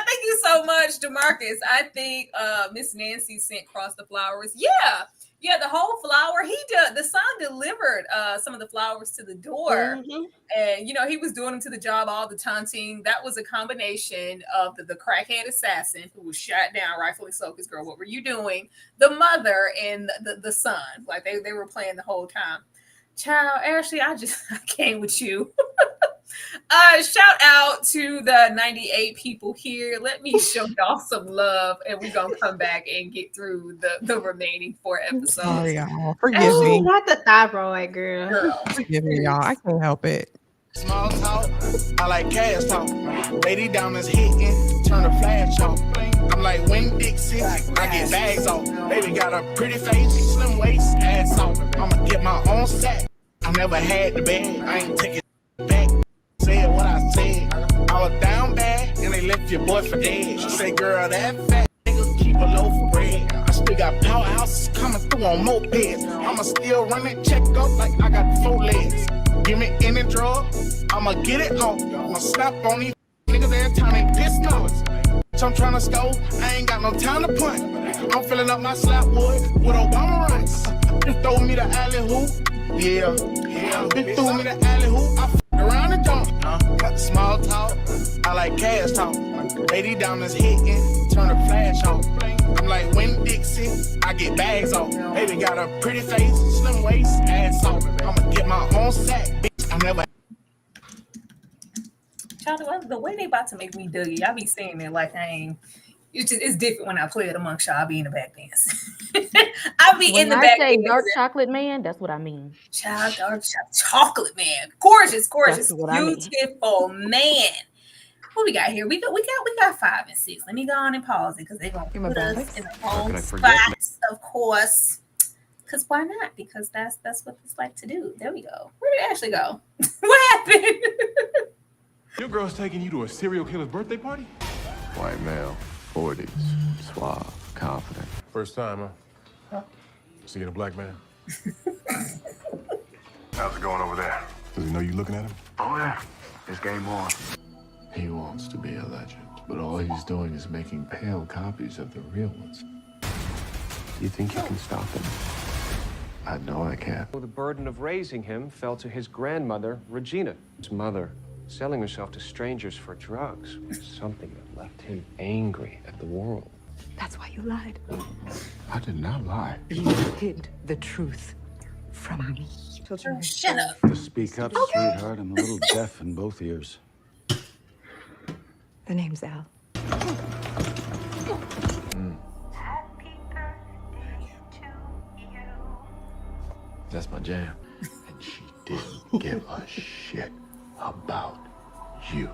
Thank you so much, DeMarcus. I think Miss Nancy sent Cross the Flowers. Yeah, the whole flower. The son delivered some of the flowers to the door, and he was doing them to the job, all the taunting. That was a combination of the crackhead assassin who was shot down, rightfully so. Because girl, what were you doing? The mother and the son, like they were playing the whole time. Child, Ashley, I came with you. Shout out to the 98 people here. Let me show y'all some love, and we're gonna come back and get through the remaining 4 episodes. Sorry, y'all. Forgive me. Not the thyroid, girl. Forgive me, y'all. I can't help it. Small talk, I like cash talk. Lady down is hitting, turn the flash off. I'm like Win Dixie, I get bags off. Baby got a pretty face, slim waist, ass off. I'ma get my own sack. I never had the bag, I ain't taking back. Said what I said. I was down bad, and they left your boy for dead. She say, girl, that fat nigga keep a loaf of bread. I still got powerhouses coming through on mopeds. I'ma still run it, check up like I got 4 legs. Give me any drug, I'ma get it off. I'ma snap on these niggas every time they piss noise. I'm trying to score, I ain't got no time to punt. I'm filling up my slap wood with Obama runs. Just throw me the alley hoop, yeah. Just threw me the alley hoop, I f***ed around the jump. Got the small talk, I like cash talk. Lady diamonds hitting, turn the flash off. I'm like Win Dixie, I get bags off. Baby got a pretty face, slim waist, ass off. I'ma get my own sack, bitch. I never. Child, the way they about to make me Dougie, I be saying it like I ain't. It's different when I play it amongst y'all. I be in the back dance. I be in the back dance. When I say dark chocolate man, that's what I mean. Child, dark chocolate man, gorgeous, beautiful man. What we got here? We got 5 and 6. Let me go on and pause it because they're gonna put us in the wrong spots, of course. Because why not? Because that's what it's like to do. There we go. Where did Ashley go? What happened? Your girl's taking you to a serial killer's birthday party? White male, 40s, suave, confident. First time, huh? Seeing a black man. How's it going over there? Does he know you looking at him? Oh, yeah. It's game on. He wants to be a legend, but all he's doing is making pale copies of the real ones. You think you can stop him? I know I can. The burden of raising him fell to his grandmother, Regina. His mother, selling herself to strangers for drugs, was something that left him angry at the world. That's why you lied. I did not lie. You hid the truth from me. Shut up. To speak up, sweetheart. I'm a little deaf in both ears. The name's Al. That's my jam. And she didn't give a shit about you.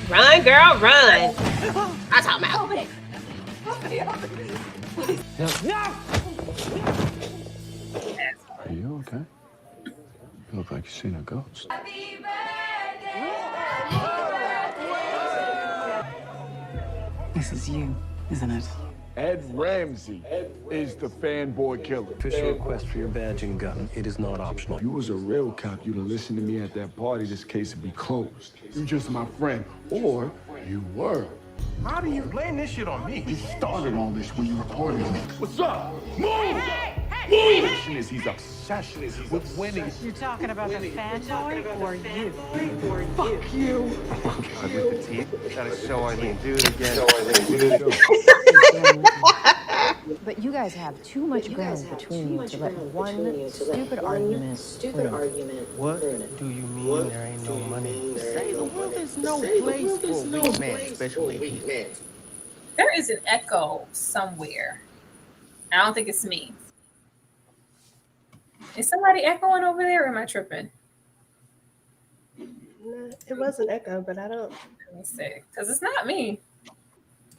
Run, girl, run. I talk about. Are you okay? You look like you've seen a ghost. Happy birthday. This is you, isn't it? Ed Ramsey is the fanboy killer. Official request for your badge and gun. It is not optional. If you was a real cop, you'd have listened to me at that party. This case would be closed. You just my friend, or you were. How do you blame this shit on me? You started all this when you reported me. What's up? Move! Move! He's obsessed with winning. You're talking about the fanboy or you? Fuck you. With the teeth. Gotta show Eileen. Do it again. But you guys have too much ground between you to let one stupid argument ruin. What do you mean there ain't no money? Say the world is no place for a weak man, especially me. There is an echo somewhere. I don't think it's me. Is somebody echoing over there, or am I tripping? No, it was an echo, but I don't. Let me see, because it's not me.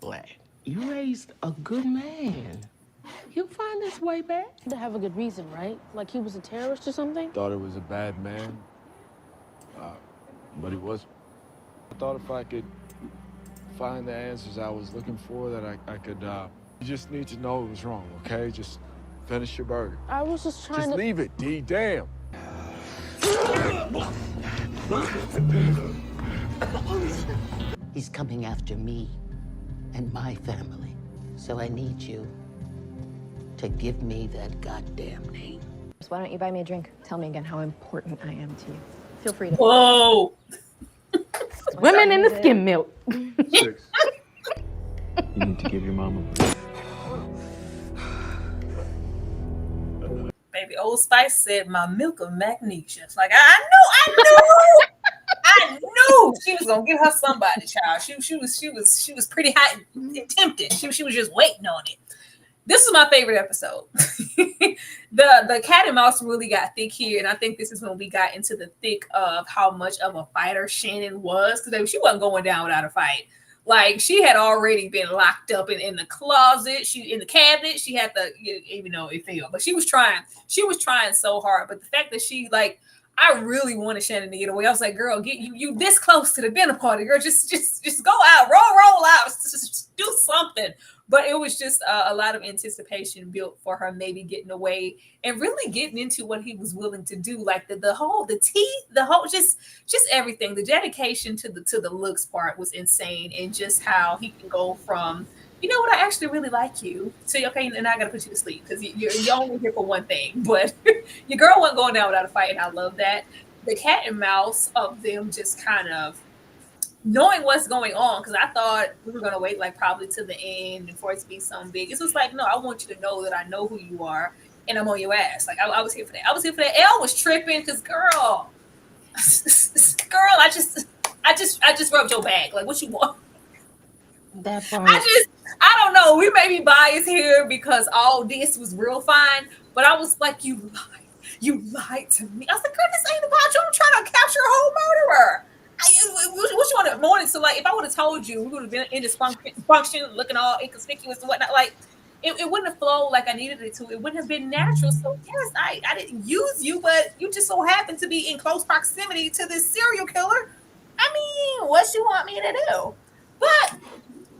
Black, you raised a good man. He'll find his way back. To have a good reason, right? Like he was a terrorist or something? Thought it was a bad man, but he wasn't. I thought if I could find the answers I was looking for, that I could. You just need to know it was wrong, okay? Just finish your burger. I was just trying to... leave it, D. Damn. He's coming after me and my family. So I need you to give me that goddamn name. So why don't you buy me a drink? Tell me again how important I am to you. Feel free to. Whoa! Women in the skim milk. 6. You need to give your mom a break. Baby, Old Spice said my milk of magnesia. It's like I knew she was gonna give her somebody, child. She was pretty hot and tempted. She was just waiting on it. This is my favorite episode. The cat and mouse really got thick here, and I think this is when we got into the thick of how much of a fighter Shannon was, because she wasn't going down without a fight. Like, she had already been locked up in the closet, she in the cabinet. She had the, even though it failed, but she was trying so hard. But the fact that she, like, I really wanted Shannon to get away. I was like, girl, get you this close to the dinner party, girl. Just go out, roll out, just do something. But it was just a lot of anticipation built for her maybe getting away and really getting into what he was willing to do. Like the teeth, just everything. The dedication to the looks part was insane, and just how he can go from, you know what, I actually really like you, to, okay, and I got to put you to sleep because you're only here for one thing. But your girl wasn't going down without a fight, and I love that. The cat and mouse of them just kind of knowing what's going on, because I thought we were going to wait like probably to the end and for it to be something big. It's just like, no, I want you to know that I know who you are and I'm on your ass. Like, I was here for that. I was here for that. Elle was tripping because, girl, I just rubbed your back. Like, what you want? That part. I don't know. We may be biased here because all this was real fine, but I was like, you lied to me. I was like, girl, this ain't about you. I'm trying to capture a whole murderer. What you want to morning? So, like, if I would have told you, we would have been in dysfunction, looking all inconspicuous and whatnot. Like, it wouldn't have flowed like I needed it to. It wouldn't have been natural. So, yes, I didn't use you, but you just so happened to be in close proximity to this serial killer. I mean, what you want me to do? But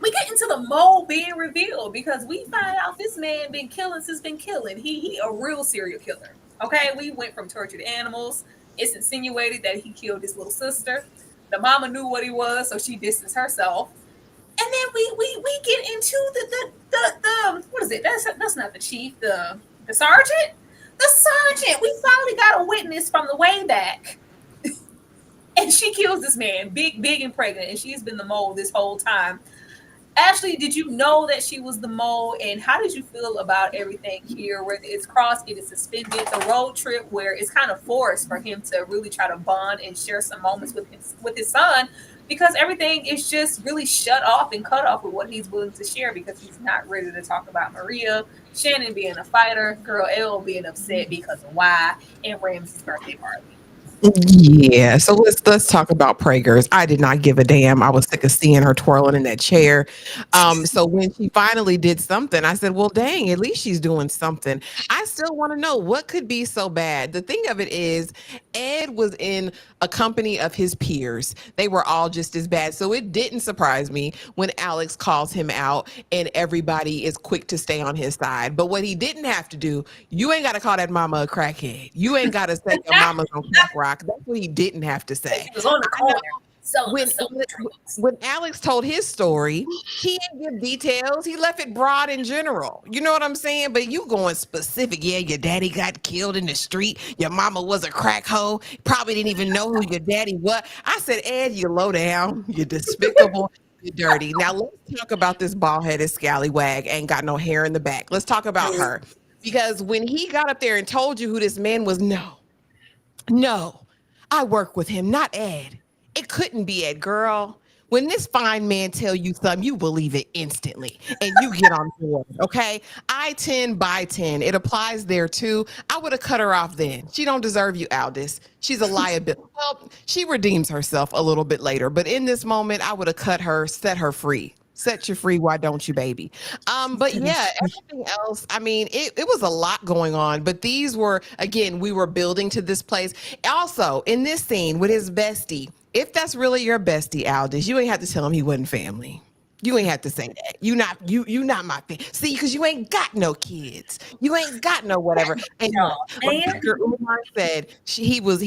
we get into the mole being revealed, because we find out this man been killing since been killing. He a real serial killer. Okay, we went from tortured animals. It's insinuated that he killed his little sister. The mama knew what he was, so she distanced herself. And then we get into the what is it? That's not the chief. The sergeant. The sergeant. We finally got a witness from the way back, and she kills this man, big and pregnant, and she's been the mole this whole time. Ashley, did you know that she was the mole, and how did you feel about everything here, where it's crossed, it is suspended, the road trip where it's kind of forced for him to really try to bond and share some moments with his son, because everything is just really shut off and cut off with what he's willing to share, because he's not ready to talk about Maria, Shannon being a fighter, girl Elle being upset because of why, and Ramsey's birthday party. Yeah, so let's talk about Prager's. I did not give a damn. I was sick of seeing her twirling in that chair. So when she finally did something, I said, "Well, dang, at least she's doing something." I still want to know what could be so bad. The thing of it is, Ed was in a company of his peers. They were all just as bad. So it didn't surprise me when Alex calls him out and everybody is quick to stay on his side. But what he didn't have to do, you ain't got to call that mama a crackhead. You ain't got to say your mama's on crack rock. That's what he didn't have to say. He was on the corner. So When Alex told his story, he didn't give details. He left it broad in general. You know what I'm saying? But you going specific. Yeah, your daddy got killed in the street. Your mama was a crack hoe. Probably didn't even know who your daddy was. I said, Ed, you low down. You're despicable. You're dirty. Now let's talk about this bald-headed scallywag. Ain't got no hair in the back. Let's talk about her. Because when he got up there and told you who this man was, no, I work with him, not Ed. It couldn't be Ed, girl. When this fine man tell you something, you believe it instantly and you get on board, okay? I-10 by 10. It applies there too. I would have cut her off then. She don't deserve you, Aldis. She's a liability. Well, she redeems herself a little bit later, but in this moment, I would have cut her, set her free. Set you free, why don't you, baby? But yeah, everything else, I mean, it was a lot going on, but these were, again, we were building to this place. Also, in this scene with his bestie, if that's really your bestie, Aldis, you ain't have to tell him he wasn't family. You ain't have to say that. You not my fan. See, because you ain't got no kids. You ain't got no whatever. And like Dr. Umar said, he was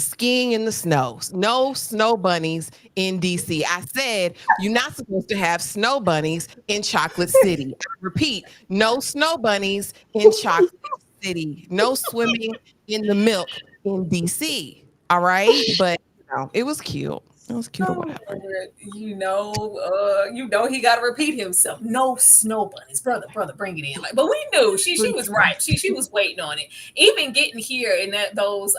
skiing in the snow. No snow bunnies in DC. I said you're not supposed to have snow bunnies in Chocolate City. I repeat, no snow bunnies in Chocolate City. No swimming in the milk in DC. All right, but it was cute. It was cute or whatever. You know, he got to repeat himself. No snow bunnies, brother, bring it in. Like, but we knew she was right. She was waiting on it. Even getting here and those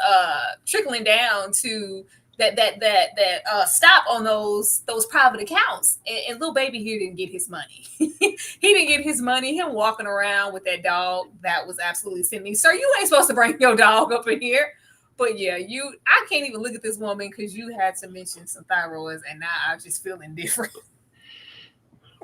trickling down to that stop on those private accounts. And little baby here didn't get his money. He didn't get his money. Him walking around with that dog, that was absolutely sickening. Sir, you ain't supposed to bring your dog up in here. But yeah, I can't even look at this woman because you had to mention some thyroids, and now I'm just feeling different.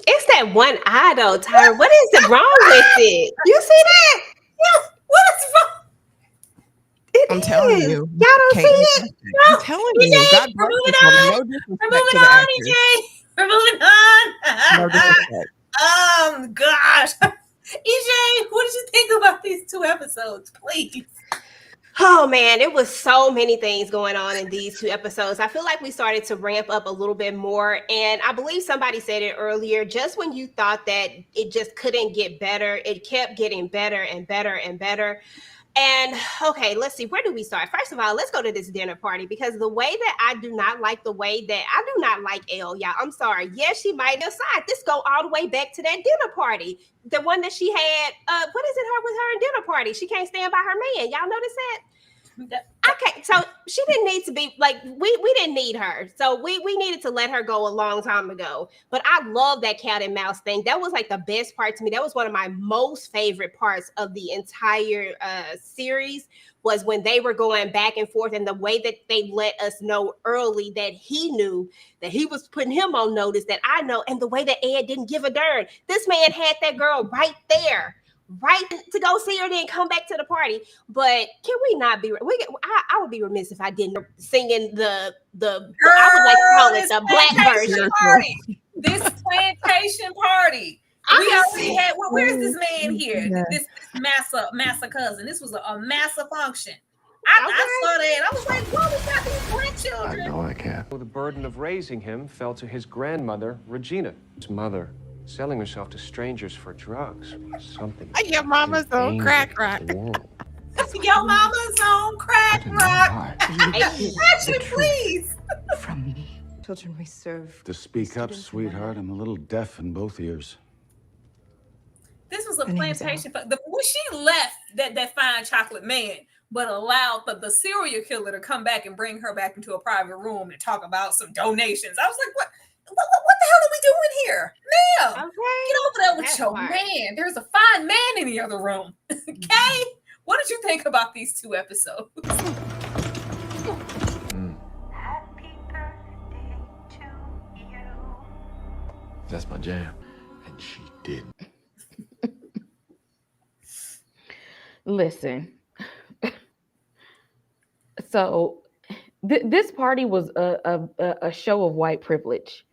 It's that one eye though, Tyra. What is wrong with it? You see that? Yeah. What is wrong? I'm telling you. Y'all don't see it? I'm telling you. God bless you. No disrespect to the actress. We're moving on. No disrespect. Gosh. EJ, what did you think about these 2 episodes, please? Oh man, it was so many things going on in these 2 episodes. I feel like we started to ramp up a little bit more. And I believe somebody said it earlier, just when you thought that it just couldn't get better, it kept getting better and better and better. And okay, let's see, where do we start? First of all, let's go to this dinner party, because the way that I do not like Elle, y'all. I'm sorry. Yes, she might decide. Let's go all the way back to that dinner party. The one that she had, what is it her with her in dinner party? She can't stand by her man. Y'all notice that? Okay, so she didn't need to be like, we didn't need her. So we needed to let her go a long time ago. But I love that cat and mouse thing. That was like the best part to me. That was one of my most favorite parts of the entire series, was when they were going back and forth, and the way that they let us know early that he knew that he was putting him on notice, that I know, and the way that Ed didn't give a darn. This man had that girl right there, right to go see her, then come back to the party. But can we not be? I would be remiss if I didn't singing the I would like to call it the black version. Party. This plantation party. We already had. Where's this man here? This massa cousin. This was a massa function. I saw that. I was like, "Whoa, we got these grandchildren." I know I can't. The burden of raising him fell to his grandmother, Regina. His mother, selling herself to strangers for drugs. Something. Your mama's on crack rock. Your mama's on crack rock. Actually, please. From me. Children we serve. To speak up, sweetheart, I'm a little deaf in both ears. This was a plantation. When she left that fine chocolate man, but allowed the serial killer to come back and bring her back into a private room and talk about some donations. I was like, what the hell are we doing here? Ma'am, get over there with your man. There's a fine man in the other room. Okay? What did you think about these 2 episodes? That's my jam. And she didn't. Listen. So this party was a show of white privilege.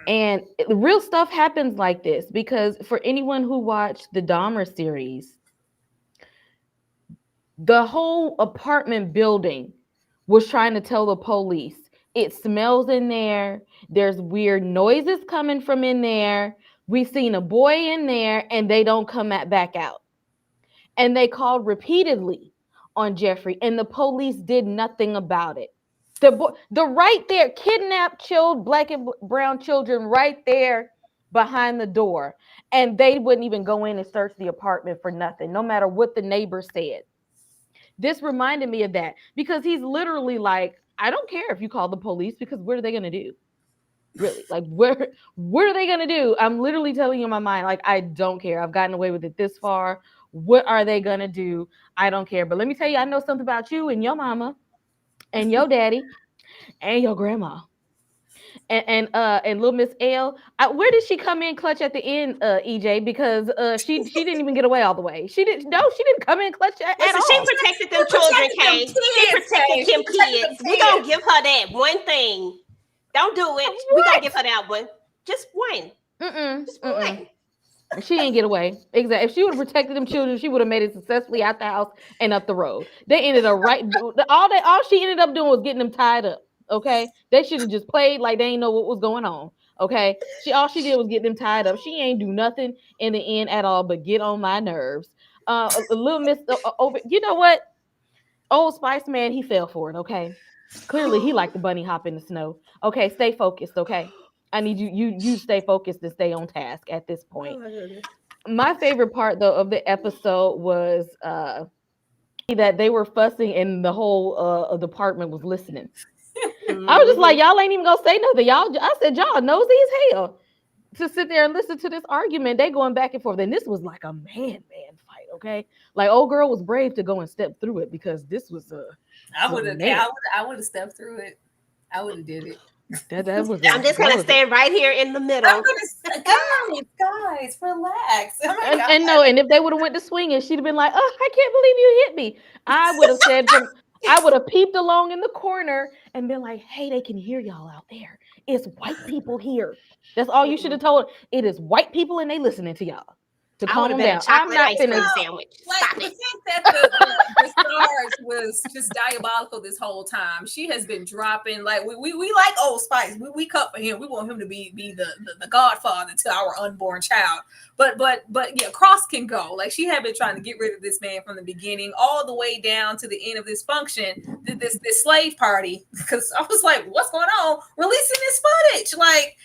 And real stuff happens like this because for anyone who watched the Dahmer series, the whole apartment building was trying to tell the police, it smells in there. There's weird noises coming from in there. We've seen a boy in there and they don't come back out. And they called repeatedly on Jeffrey and the police did nothing about it. The right there, kidnapped black and brown children right there behind the door. And they wouldn't even go in and search the apartment for nothing, no matter what the neighbors said. This reminded me of that because he's literally like, I don't care if you call the police because what are they going to do? Really? Like, what are they going to do? I'm literally telling you in my mind, like, I don't care. I've gotten away with it this far. What are they going to do? I don't care. But let me tell you, I know something about you and your mama and your daddy and your grandma and little Miss L. Where did she come in clutch at the end, EJ? Because she didn't even get away all the way. She didn't come in clutch at all. She protected them children, Kay. She protected them kids. We gonna give her that one thing. Don't do it. We gonna give her that one. Just one. Just one. She didn't get away. Exactly. If she would have protected them children, she would have made it successfully out the house and up the road. They ended up all she ended up doing was getting them tied up. Okay, they should have just played like they didn't know what was going on. Okay, all she did was get them tied up. She ain't do nothing in the end at all but get on my nerves. Little Miss over. You know what? Old Spice man, he fell for it. Okay, clearly he liked the bunny hop in the snow. Okay, stay focused. Okay, I need you stay focused and stay on task at this point. My favorite part though of the episode was that they were fussing and the whole department was listening. I was just like, y'all ain't even gonna say nothing. I said, y'all nosy as hell to sit there and listen to this argument. They going back and forth. And this was like a man fight, okay? Like old girl was brave to go and step through it because this was I would have stepped through it. I would have did it. I'm just gonna stand right here in the middle. I'm gonna guys, relax. Oh my God. And no, and if they would have went to swinging, she'd have been like, "Oh, I can't believe you hit me." I would have said, I would have peeped along in the corner and been like, "Hey, they can hear y'all out there. It's white people here." That's all you should have told. It is white people and they listening to y'all. To calm them down. I'm not finished. Sandwich. Like, to think that the Sarge was just diabolical this whole time. She has been dropping like we like Old Spice. We cut for him. We want him to be the godfather to our unborn child. But yeah, Cross can go. Like she had been trying to get rid of this man from the beginning, all the way down to the end of this function, this slave party. Because I was like, what's going on? Releasing this footage, like.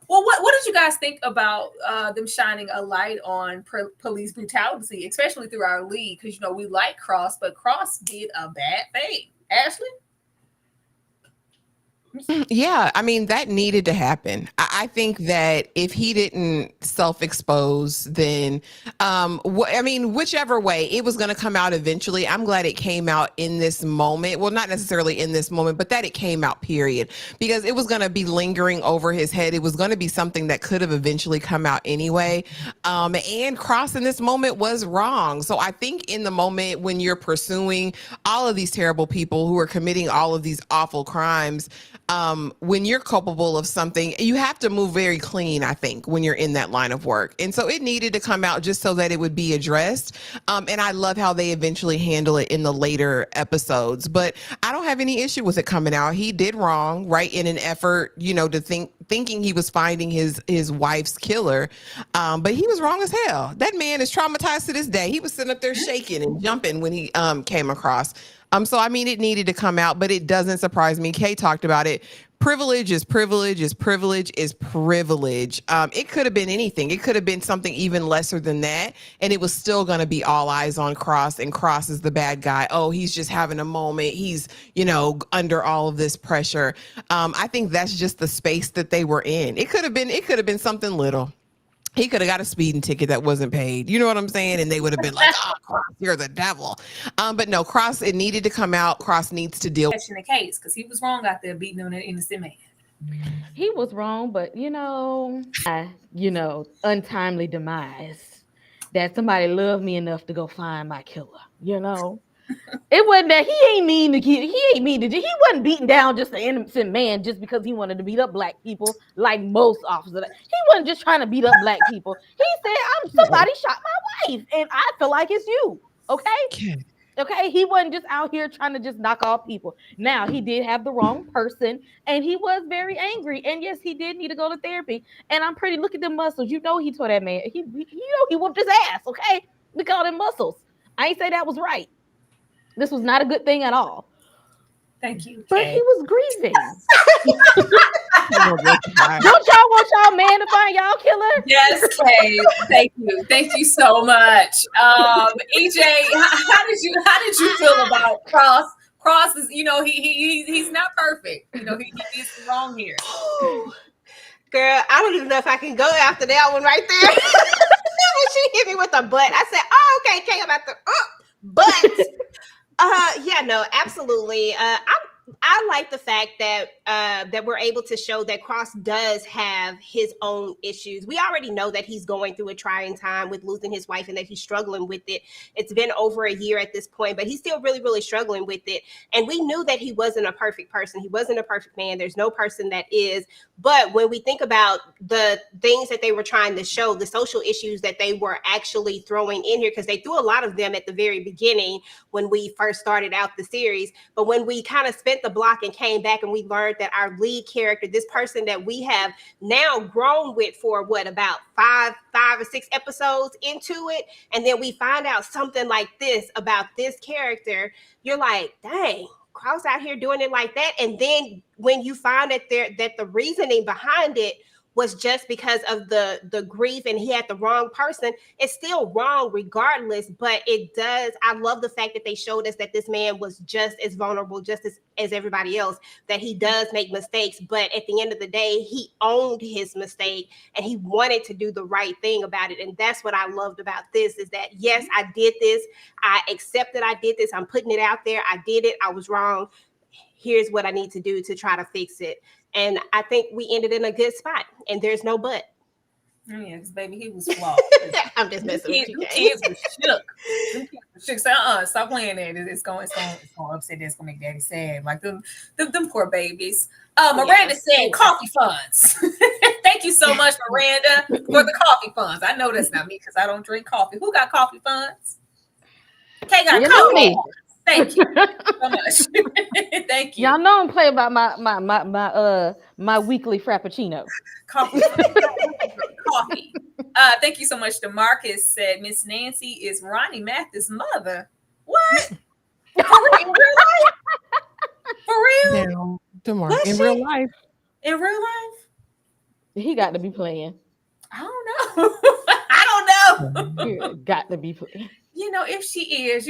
Well, what did you guys think about them shining a light on police brutality, especially through our lead? Because, we like Cross, but Cross did a bad thing. Ashley? Yeah, I mean, that needed to happen. I think that if he didn't self-expose, then, whichever way, it was going to come out eventually. I'm glad it came out in this moment. Well, not necessarily in this moment, but that it came out, period. Because it was going to be lingering over his head. It was going to be something that could have eventually come out anyway. And Cross in this moment was wrong. So I think in the moment when you're pursuing all of these terrible people who are committing all of these awful crimes, when you're culpable of something, you have to move very clean, I think, when you're in that line of work. And so it needed to come out just so that it would be addressed. And I love how they eventually handle it in the later episodes. But I don't have any issue with it coming out. He did wrong, right, in an effort, to thinking he was finding his wife's killer. But he was wrong as hell. That man is traumatized to this day. He was sitting up there shaking and jumping when he came across. So, I mean, it needed to come out, but it doesn't surprise me. Kay talked about it. Privilege is privilege is privilege is privilege. It could have been anything. It could have been something even lesser than that. And it was still going to be all eyes on Cross, and Cross is the bad guy. Oh, he's just having a moment. He's, under all of this pressure. I think that's just the space that they were in. It could have been something little. He could have got a speeding ticket that wasn't paid. You know what I'm saying? And they would have been like, "Oh, Cross, you're the devil." But no, Cross, it needed to come out. Cross needs to deal. Catching the case because he was wrong out there beating on an innocent man. He was wrong, but untimely demise. That somebody loved me enough to go find my killer. It wasn't that he ain't mean to get. He wasn't beating down just an innocent man just because he wanted to beat up black people like most officers. He wasn't just trying to beat up black people. He said, somebody shot my wife, and I feel like it's you. Okay. Okay, he wasn't just out here trying to just knock off people. Now, he did have the wrong person, and he was very angry. And yes, he did need to go to therapy. And I'm pretty. Look at them muscles. He tore that man. He whooped his ass. Okay, look at all them muscles. I ain't say that was right. This was not a good thing at all. Thank you. But he was grieving. Don't y'all want y'all man to find y'all killer? Yes, Kay. Thank you. Thank you so much. EJ, how did you feel about Cross? Cross is, he's not perfect. He did some wrong here. Girl, I don't even know if I can go after that one right there. When she hit me with a butt, I said, "Oh, okay, Kay, I'm about to but." Yeah, no, absolutely. I like the fact that that we're able to show that Cross does have his own issues. We already know that he's going through a trying time with losing his wife and that he's struggling with it. It's been over a year at this point, but he's still really, really struggling with it. And we knew that he wasn't a perfect person. He wasn't a perfect man. There's no person that is. But when we think about the things that they were trying to show, the social issues that they were actually throwing in here, because they threw a lot of them at the very beginning when we first started out the series. But when we kind of spent the block and came back and we learned that our lead character, this person that we have now grown with for about five or six episodes into it, and then we find out something like this about this character, you're like, dang, Cross out here doing it like that. And then when you find that the reasoning behind it was just because of the grief and he had the wrong person, it's still wrong regardless. But I love the fact that they showed us that this man was just as vulnerable, just as everybody else, that he does make mistakes. But at the end of the day, he owned his mistake and he wanted to do the right thing about it. And that's what I loved about this, is that, yes, I did this. I accept that I did this. I'm putting it out there. I did it. I was wrong. Here's what I need to do to try to fix it. And I think we ended in a good spot, and there's no but. Yeah, because baby, he was flawed. I'm just messing with you. Kids were shook. So, stop playing that. It's going to upset. It's going to make daddy sad. Like them poor babies. Miranda said coffee funds. Thank you so much, Miranda, for the coffee funds. I know that's not me because I don't drink coffee. Who got coffee funds? Kay got coffee. Thank you so much. Thank you. Y'all know I'm playing about my weekly frappuccino. Coffee. Thank you so much. DeMarcus said Miss Nancy is Ronnie Mathis' mother. What? For real? For real? No, DeMarcus in real life. In real life? He got to be playing. I don't know. I don't know. He got to be playing. If she is,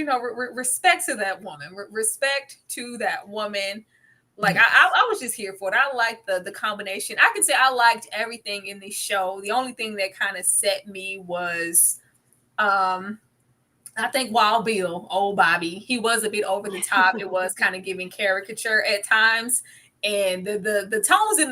respect to that woman. Respect to that woman. Like I was just here for it. I liked the combination. I can say I liked everything in this show. The only thing that kind of set me was, I think Wild Bill, old Bobby. He was a bit over the top. It was kind of giving caricature at times, and the tones in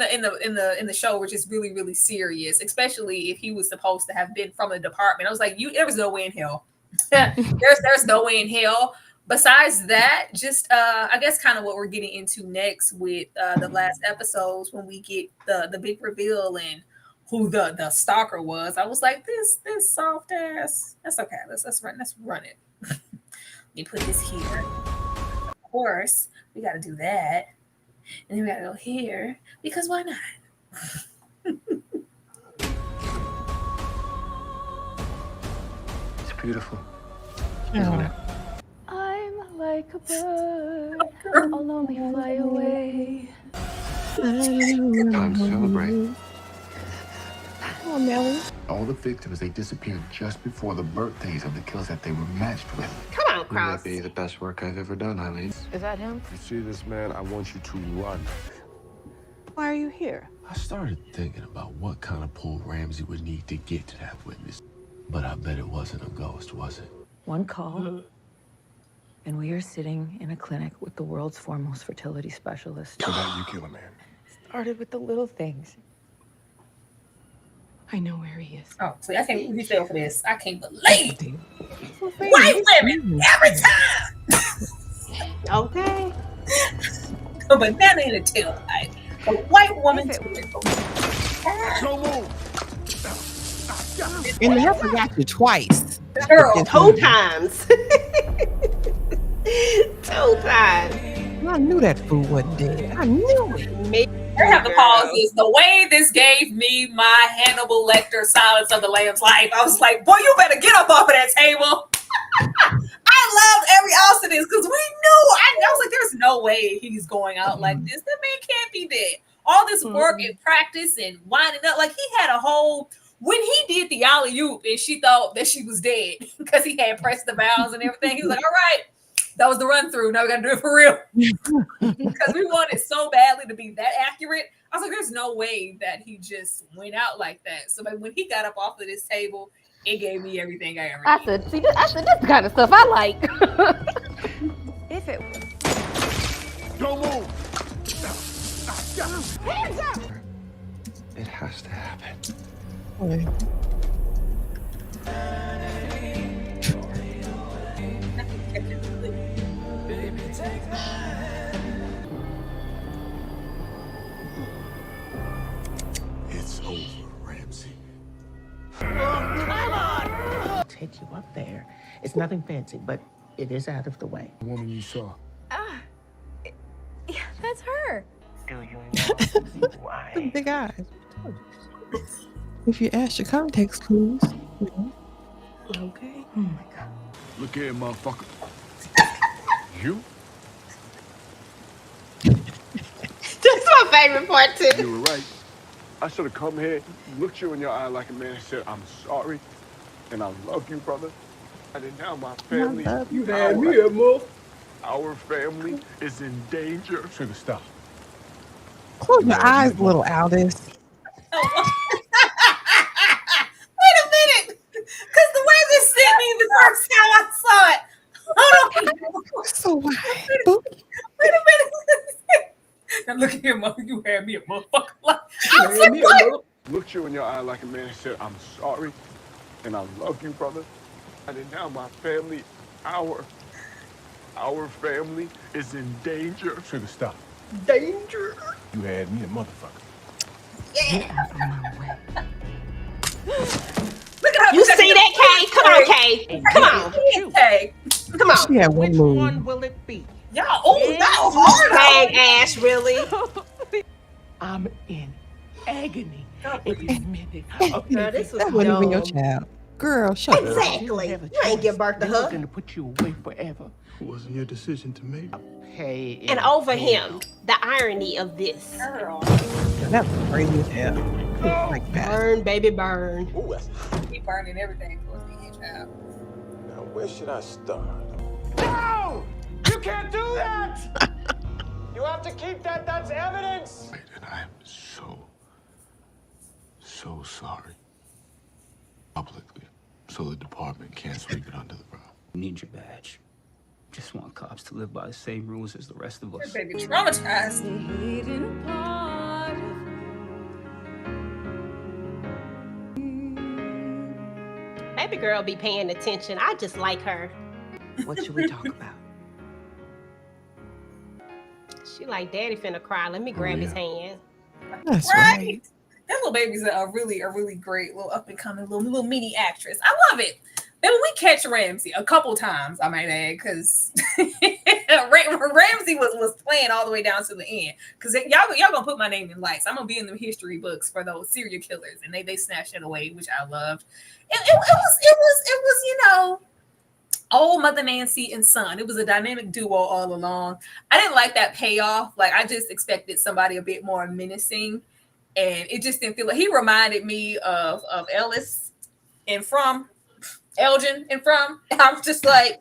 the show were just really, really serious. Especially if he was supposed to have been from the department. I was like, there was no way in hell. There's no way in hell. Besides that, just I guess kind of what we're getting into next with the last episodes, when we get the big reveal and who the stalker was. I was like, this soft ass. That's okay. Let's run it. Let me put this here. Of course, we got to do that, and then we got to go here because why not? It's beautiful. Isn't it? I'm like a bird. I'll only fly away. Time to celebrate. Oh, Nelly. All the victims, they disappeared just before the birthdays of the killers that they were matched with. Come on, Cross. Might be the best work I've ever done, Eileen. Is that him? You see this man? I want you to run. Why are you here? I started thinking about what kind of pull Ramsey would need to get to that witness. But I bet it wasn't a ghost, was it? One call, and we are sitting in a clinic with the world's foremost fertility specialist. So that you kill a man. Started with the little things. I know where he is. Oh, so I can't believe you fell for this. I can't believe it. White women every time. Okay. A banana in a tailpipe. A white woman. Don't move. And the heifer got you twice. Girl, 2 times. 2 times. I knew that food wasn't dead. I knew it. I have to pause this. The way this gave me my Hannibal Lecter Silence of the Lambs life, I was like, boy, you better get up off of that table. I loved every ounce of this because we knew. I was like, there's no way he's going out like this. The man can't be dead. All this work and practice and winding up. Like, he had a whole, when he did the alley-oop and she thought that she was dead because he had pressed the valves and everything, he was like, all right, that was the run through. Now we got to do it for real. Because we wanted so badly to be that accurate. I was like, there's no way that he just went out like that. So when he got up off of this table, it gave me everything I ever I said, this the kind of stuff I like. If it Don't move. hands up. It has to happen. It's over, Ramsey. Take you up there. It's nothing fancy, but it is out of the way. The woman you saw. Yeah, that's her. Do you know why? The big eyes. If you ask your context clues. Okay. Oh my God. Look here, motherfucker. You? That's my favorite part too. You were right. I should have come here, looked you in your eye like a man and said, I'm sorry, and I love you, brother. And then now my family, You had me a move. our family is in danger. Should have stopped. Close your eyes, little Aldous. Wait a minute. Because the way this sent me the first time I saw it. Hold on. So why? Wait a minute. Now look at here, mother. You had me a motherfucker. I was like, what? Looked you in your eye like a man and said, I'm sorry, and I love you, brother. And then now my family, our family is in danger. Should have stopped. Danger. You had me a motherfucker. Look at how You see that, Kay? Come on, Kay. Come on. Kay. Come on. She had one move. One will it be? Y'all, oh, that was hard. Dang, Ash, really? I'm in agony. Every minute. Girl, this was That wasn't even your dumb. child. Girl, shut up. Exactly. You ain't give birth to They're her. gonna put you away forever. It wasn't your decision to make. Hey. And over him, the irony of this. Girl. That was crazy as hell. Like that. Burn, baby, burn. He burning everything towards the end, child. Now, where should I start? No! You can't do that! You have to keep that. That's evidence. And I am so sorry. Publicly. So the department can't sweep it under the rug. You need your badge. Just want cops to live by the same rules as the rest of us. Baby, traumatized. Baby girl be paying attention. I just like her. What should we talk about? She like, Daddy finna cry. Let me grab his hand. That's Right. right. That little baby's a really great little up and coming little mini actress. I love it. Then we catch Ramsey a couple times, I might add, because Ramsey was playing all the way down to the end. Because y'all gonna put my name in lights. I'm gonna be in the history books for those serial killers, and they snatched it away, which I loved. It was you know, old Mother Nancy and son. It was a dynamic duo all along. I didn't like that payoff. Like, I just expected somebody a bit more menacing. And it just didn't feel like he reminded me of Ellis and from Elgin and from. And I'm just like,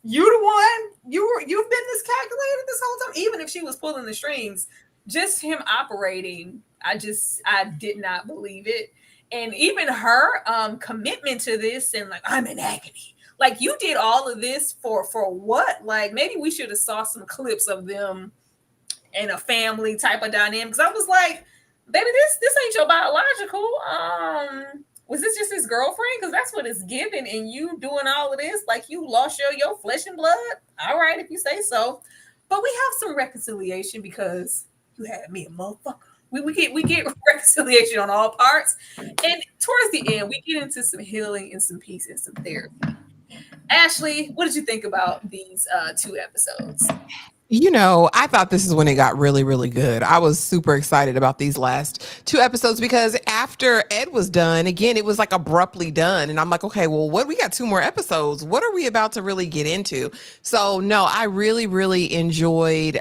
you the one? You've been this calculated this whole time? Even if she was pulling the strings, just him operating. I did not believe it. And even her commitment to this and like, I'm in agony. Like, you did all of this for what? Like, maybe we should have saw some clips of them in a family type of dynamic. Because I was like, baby, this ain't your biological. Was this just his girlfriend? Because that's what it's given. And you doing all of this, like you lost your flesh and blood. All right, if you say so. But we have some reconciliation because you had me a motherfucker. We get reconciliation on all parts. And towards the end, we get into some healing and some peace and some therapy. Ashley, what did you think about these 2 episodes? You know, I thought this is when it got really, really good. I was super excited about these last 2 episodes because after Ed was done, again, it was like abruptly done. And I'm like, okay, well, we got 2 more episodes. What are we about to really get into? So no, I really, really enjoyed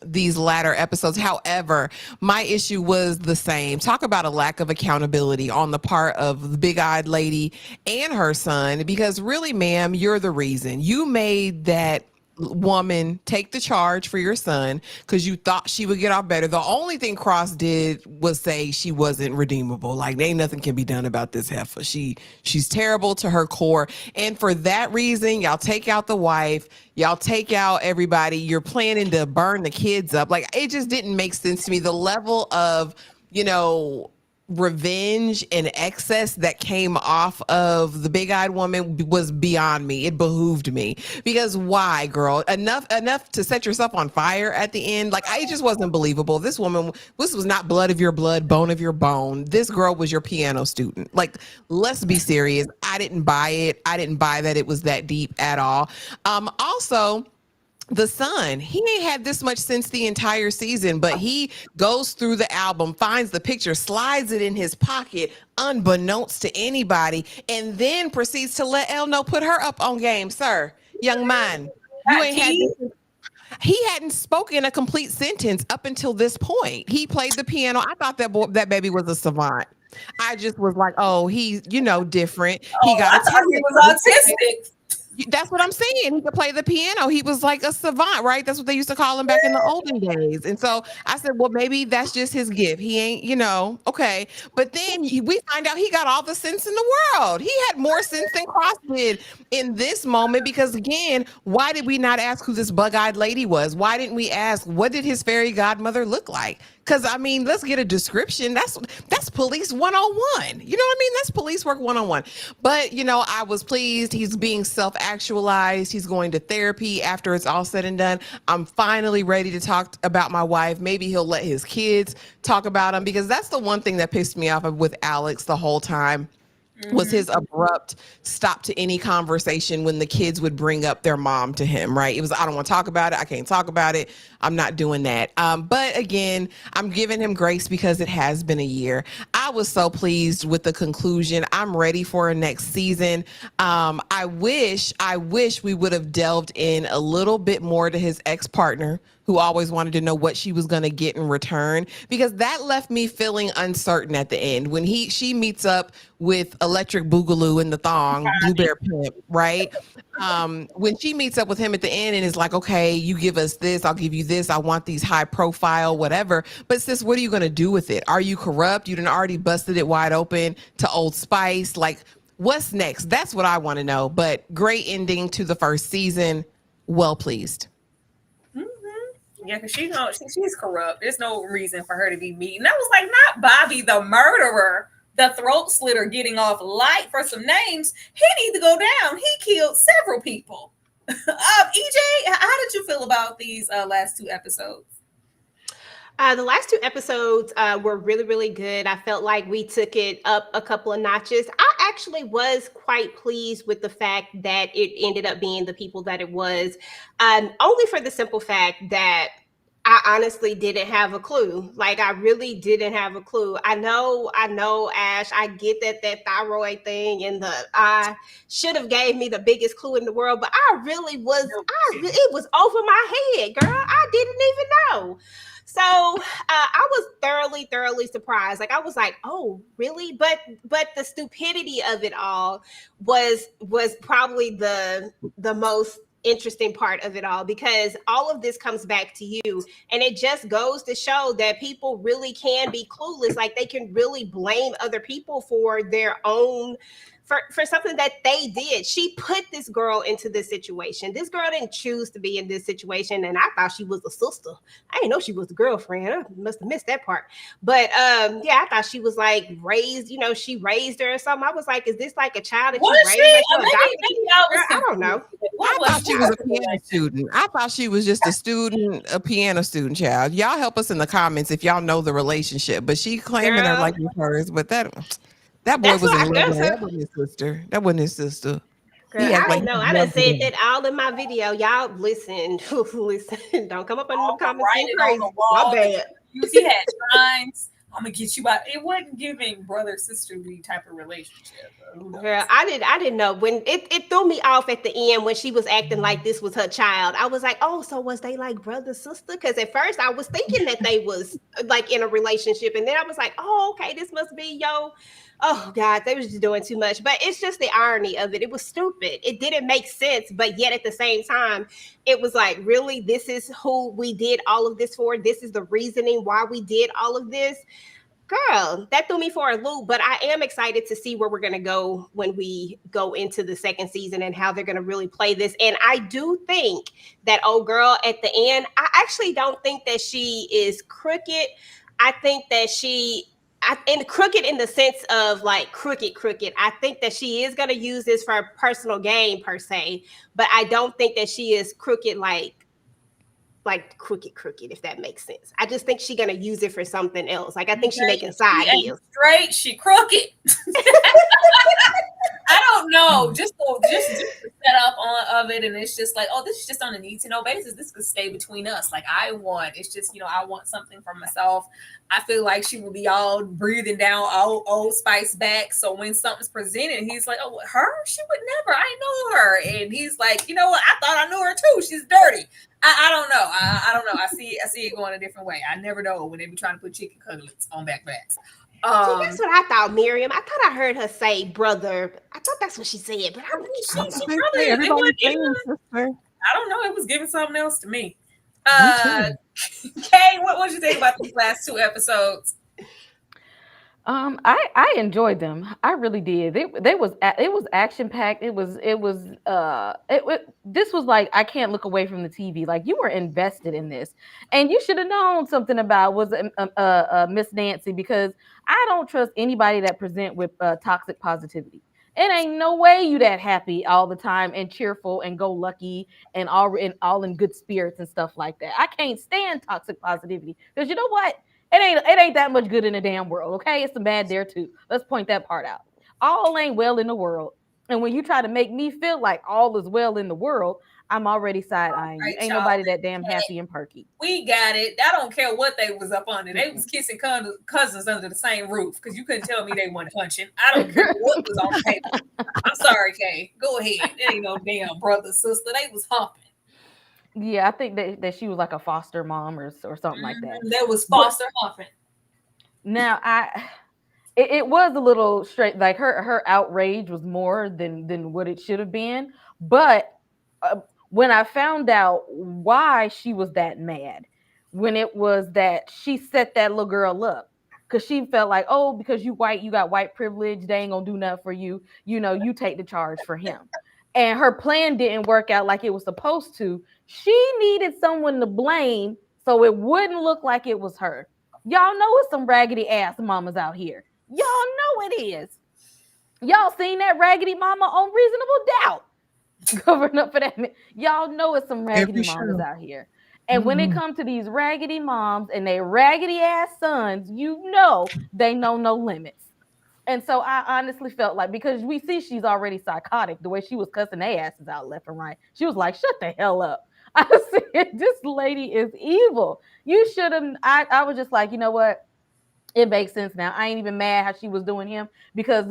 these latter episodes. However, my issue was the same. Talk about a lack of accountability on the part of the big-eyed lady and her son, because really, ma'am, you're the reason. You made that woman take the charge for your son because you thought she would get off better. The only thing Cross did was say she wasn't redeemable. Like, ain't nothing can be done about this heifer. She's terrible to her core. And for that reason, y'all take out the wife, y'all take out everybody. You're planning to burn the kids up. Like, it just didn't make sense to me. The level of, you know, revenge and excess that came off of the big-eyed woman was beyond me. It behooved me, because why, girl? Enough to set yourself on fire at the end. Like, it just wasn't believable. This woman, this was not blood of your blood, bone of your bone. This girl was your piano student. Like, let's be serious. I didn't buy it. I didn't buy that it was that deep at all. Also, the son, he ain't had this much sense the entire season, but he goes through the album, finds the picture, slides it in his pocket, unbeknownst to anybody, and then proceeds to let Elle know, put her up on game. Sir, young man, you ain't had this. He hadn't spoken a complete sentence up until this point. He played the piano. I thought that baby was a savant. I just was like, oh, he's, you know, different. He got I thought he was autistic. That's what I'm saying. He could play the piano. He was like a savant, right? That's what they used to call him back in the olden days. And so I said, well, maybe that's just his gift. He ain't, you know, okay. But then we find out he got all the sense in the world. He had more sense than Cross did in this moment, because again, why did we not ask who this bug-eyed lady was? Why didn't we ask, what did his fairy godmother look like? Because, I mean, let's get a description. That's police 101. You know what I mean? That's police work 101. But, you know, I was pleased. He's being self-actualized. He's going to therapy after it's all said and done. I'm finally ready to talk about my wife. Maybe he'll let his kids talk about him, because that's the one thing that pissed me off with Alex the whole time. Was his abrupt stop to any conversation when the kids would bring up their mom to him, right? It was, I don't want to talk about it. I can't talk about it. I'm not doing that. But again, I'm giving him grace because it has been a year. I was so pleased with the conclusion. I'm ready for a next season. I wish we would have delved in a little bit more to his ex-partner, who always wanted to know what she was going to get in return, because that left me feeling uncertain at the end when she meets up with Electric Boogaloo in the thong, Blue Bear Pimp, right? When she meets up with him at the end and is like, okay, you give us this, I'll give you this, I want these high profile, whatever. But sis, what are you going to do with it? Are you corrupt? You done already busted it wide open to Old Spice. Like, what's next? That's what I want to know. But great ending to the first season. Well pleased. Yeah, because she's corrupt. There's no reason for her to be mean. That was like not Bobby the murderer, the throat slitter getting off light for some names. He needs to go down. He killed several people. EJ, how did you feel about these last 2 episodes? The last 2 episodes were really, really good. I felt like we took it up a couple of notches. I actually was quite pleased with the fact that it ended up being the people that it was, only for the simple fact that I honestly didn't have a clue. Like, I really didn't have a clue. I know, Ash, I get that thyroid thing and I should have gave me the biggest clue in the world, but it was over my head, girl. I didn't even know. So I was thoroughly surprised. Like, I was like, oh, really? But the stupidity of it all was probably the most interesting part of it all, because all of this comes back to you, and it just goes to show that people really can be clueless. Like, they can really blame other people for their own for something that they did. She put this girl into this situation. This girl didn't choose to be in this situation, and I thought she was a sister. I didn't know she was the girlfriend. I must have missed that part. But yeah, I thought she was like raised, she raised her or something. I was like, is this like a child that you raised? I don't know. I thought she was a piano student. I thought she was just a piano student, child. Y'all help us in the comments if y'all know the relationship. But she claiming her like it's hers, but that boy was in love. That wasn't his sister. That wasn't his sister. Girl, I don't know. I done said that all in my video. Y'all listen. Listen. Don't come up in the comments. Crazy. My bad. He had signs. I'm gonna get you by. It wasn't giving brother sisterly type of relationship. Girl, I didn't know when it threw me off at the end when she was acting like this was her child. I was like, oh, so was they like brother sister? Because at first I was thinking that they was like in a relationship, and then I was like, oh, okay, this must be yo. Oh God, they was just doing too much. But it's just the irony of it. It was stupid. It didn't make sense, but yet at the same time, it was like, really, this is who we did all of this for. This is the reasoning why we did all of this. Girl, that threw me for a loop, but I am excited to see where we're going to go when we go into the second season and how they're going to really play this. And I do think that old girl at the end, I actually don't think that she is crooked. I think that and crooked in the sense of like crooked. I think that she is going to use this for personal gain per se, but I don't think that she is crooked like crooked, if that makes sense. I just think she's gonna use it for something else. Like, I think she's making side deals. Straight, she crooked. I don't know. Just the setup of it, and it's just like, oh, this is just on a need to know basis. This could stay between us. Like, I want something for myself. I feel like she will be all breathing down Old Spice back. So when something's presented, he's like, oh, her? She would never. I know her. And he's like, you know what? I thought I knew her too. She's dirty. I don't know. I don't know. I see it going a different way. I never know when they be trying to put chicken cutlets on backpacks. See, that's what I thought, Miriam. I thought I heard her say brother. I thought that's what she said, but I don't know. It was giving something else to me. Kay, what did you think about these last two episodes? I enjoyed them. I really did. It was action packed. This was like, I can't look away from the TV. Like, you were invested in this, and you should have known something about Miss Nancy, because I don't trust anybody that present with toxic positivity. It ain't no way you that happy all the time and cheerful and go lucky and all in good spirits and stuff like that. I can't stand toxic positivity, because you know what? It ain't that much good in the damn world, okay? It's some bad there too. Let's point that part out. All ain't well in the world. And when you try to make me feel like all is well in the world, I'm already side-eyeing you. Ain't nobody that damn happy and perky. We got it. I don't care what they was up under. They was kissing cousins under the same roof, because you couldn't tell me they weren't punching. I don't care what was on the paper. I'm sorry, Kay. Go ahead. There ain't no damn brother, sister. They was humping. Yeah, I think that she was like a foster mom or something like that. That was foster humping. Now, it was a little straight. Like, her outrage was more than what it should have been. But when I found out why she was that mad, when it was that she set that little girl up, because she felt like, oh, because you white, you got white privilege, they ain't gonna do nothing for you. You take the charge for him. And her plan didn't work out like it was supposed to. She needed someone to blame so it wouldn't look like it was her. Y'all know it's some raggedy ass mamas out here. Y'all know it is. Y'all seen that raggedy mama on Reasonable Doubt covering up for that. Y'all know it's some raggedy mamas out here. And when it comes to these raggedy moms and their raggedy ass sons, they know no limits. And so I honestly felt like, because we see she's already psychotic, the way she was cussing their asses out left and right. She was like, shut the hell up. I said, this lady is evil. You should have. I was just like, you know what? It makes sense now. I ain't even mad how she was doing him, because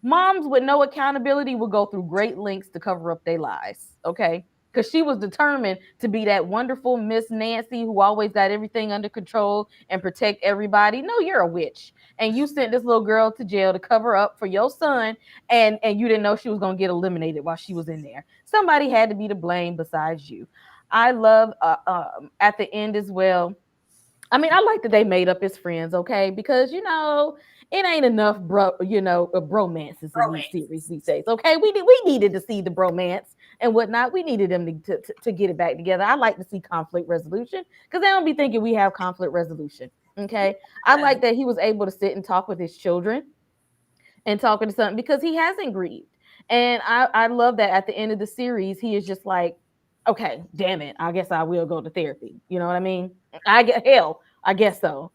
moms with no accountability will go through great lengths to cover up their lies. Okay. because she was determined to be that wonderful Miss Nancy who always got everything under control and protect everybody. No, you're a witch. And you sent this little girl to jail to cover up for your son, and you didn't know she was going to get eliminated while she was in there. Somebody had to be to blame besides you. I love at the end as well. I mean, I like that they made up as friends, okay? Because, you know, it ain't enough, bromances in these series these days, okay? We needed to see the bromance and whatnot. We needed them to get it back together. I like to see conflict resolution because they don't be thinking we have conflict resolution, okay? I like that he was able to sit and talk with his children and talking to something because he hasn't grieved. And I love that at the end of the series, he is just like, okay, damn it, I guess I will go to therapy. You know what I mean? I guess so.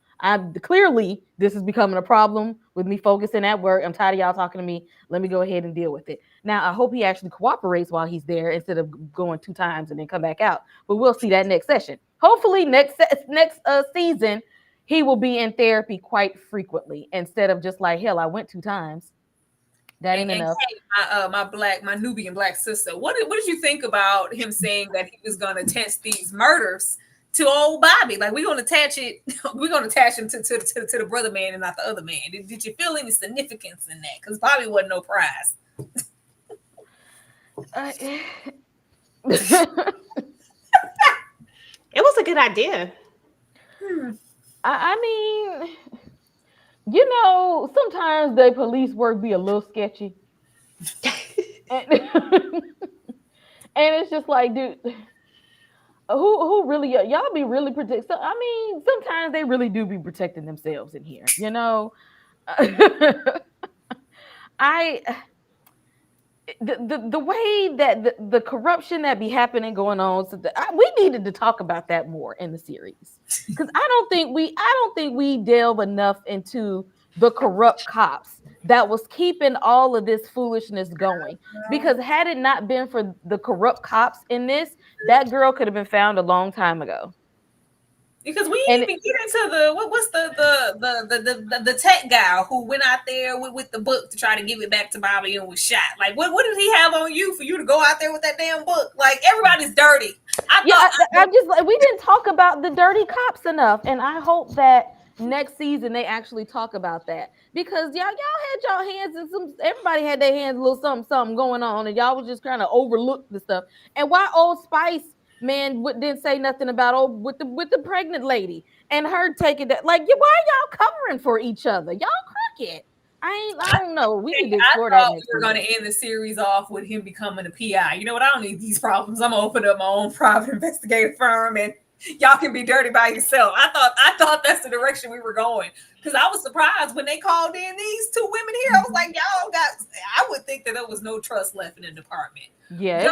Clearly, this is becoming a problem with me focusing at work. I'm tired of y'all talking to me. Let me go ahead and deal with it. Now, I hope he actually cooperates while he's there instead of going 2 times and then come back out. But we'll see that next session. Hopefully, next season, he will be in therapy quite frequently instead of just like, hell, I went 2 times. That ain't enough. Kate, my Nubian black sister. What did you think about him saying that he was going to attach these murders to old Bobby? Like we're going to attach it. We're going to attach him to the brother man and not the other man. Did you feel any significance in that? Because Bobby wasn't no prize. It was a good idea. I mean, you know, sometimes the police work be a little sketchy. and it's just like, dude, who really, y'all be really protect. So, I mean, sometimes they really do be protecting themselves in here, you know? The way that the corruption that be happening going on, so we needed to talk about that more in the series because I don't think we delve enough into the corrupt cops that was keeping all of this foolishness going. Because had it not been for the corrupt cops in this, that girl could have been found a long time ago. Because we didn't even get into the tech guy who went out there with the book to try to give it back to Bobby and was shot. Like, what did he have on you for you to go out there with that damn book? Like, everybody's dirty. I'm just like, we didn't talk about the dirty cops enough, and I hope that next season they actually talk about that because y'all had y'all hands in some. Everybody had their hands a little something going on, and y'all was just kind of overlooked the stuff. And why Old Spice? Man didn't say nothing about with the pregnant lady and her taking that. Like, why are y'all covering for each other? Y'all crooked. I don't know. We need to explore that. We were going to end the series off with him becoming a PI. You know what? I don't need these problems. I'm gonna open up my own private investigative firm, and y'all can be dirty by yourself. I thought that's the direction we were going because I was surprised when they called in these 2 women here. I was like, y'all got. I would think that there was no trust left in the department. Yeah,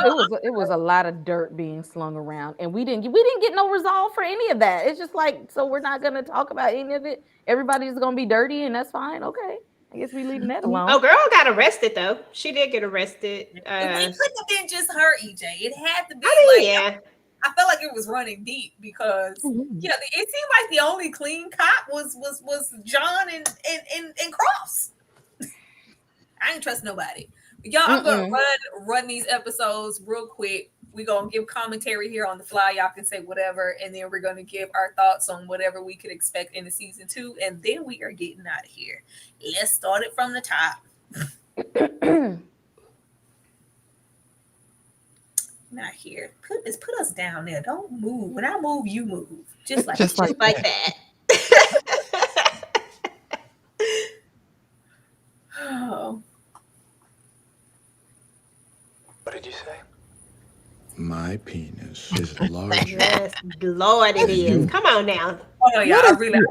it was a lot of dirt being slung around, and we didn't get no resolve for any of that. It's just like, so we're not gonna talk about any of it. Everybody's gonna be dirty, and that's fine. Okay, I guess we leaving that alone. Oh, girl got arrested though. She did get arrested. It couldn't have been just her, EJ. It had to be. Yeah. I felt like it was running deep because it seemed like the only clean cop was John and Cross. I ain't trust nobody. Y'all, I'm gonna run these episodes real quick. We're gonna give commentary here on the fly. Y'all can say whatever, and then we're gonna give our thoughts on whatever we could expect in the season 2, and then we are getting out of here. Let's start it from the top. Not here. Put us down there. Don't move. When I move, you move. Just like that. Oh. What did you say? My penis is larger. Yes, Lord, it is. Come on now. Oh yeah, I really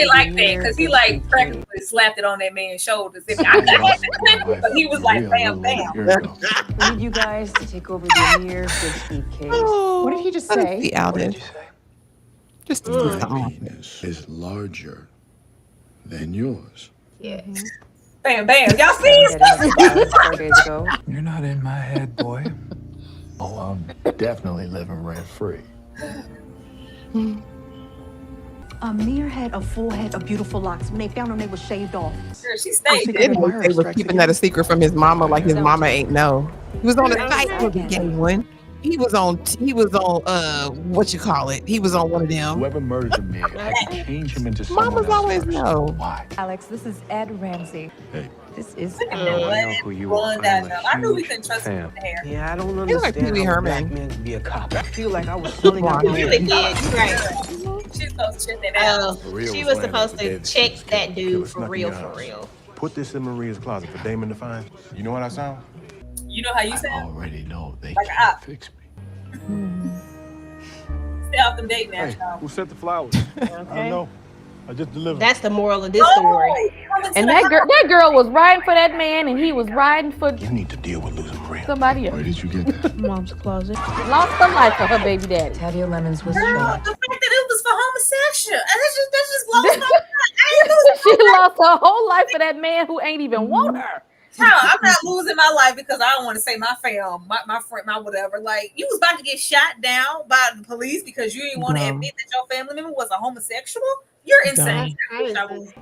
like that because he like practically slapped it on that man's shoulders. But he was like, bam, bam. I need you guys to take over the Amir Bixby case. Oh, what did he just say? What did you say? Just my penis is larger than yours. Yes. Bam, bam. Y'all see it? 4 days ago. You're not in my head, boy. Oh, I'm definitely living rent free. Amir had a full head of beautiful locks. When they found him, they were shaved off. Sure, she stayed. They was keeping that a secret from his mama, like his mama ain't know. He was on the site when he gave one. He was on what you call it? He was on one of them. Whoever murdered the man had to change him into someone Mamas else always first. know. Why? Alex, this is Ed Ramsey. Hey. This is I know who you are. I knew we couldn't trust him with the hair. Yeah, I don't He was like understand Pee Wee how a Herman. black man can be a cop. I feel like I was selling out. You really did. You're right. She's supposed to check that out. Maria She was was supposed to lying check about the that dude killer for snuck in real, your for house. real. Put this in Maria's closet for Damon to find. You know what I sound? You know how you I sound? already know they Like an can't op. fix me. Stay off them dating apps, Hey, y'all. who sent the flowers? I don't know. I just delivered. That's the moral of this story. And that girl was riding for that man, and he was riding for You need to deal with losing Maria. somebody Where else. did you get that? Mom's closet. Lost her life for her baby daddy. Tadia Lemons was Girl, shot. the fact that it was for homosexual, and that just blows my mind. I ain't losing She lost her whole life for that man who ain't even want her. Child, I'm not losing my life because I don't want to say my fam, my friend, my whatever. Like, you was about to get shot down by the police because you didn't want to Dumb. admit that your family member was a homosexual. You're insane. Oh,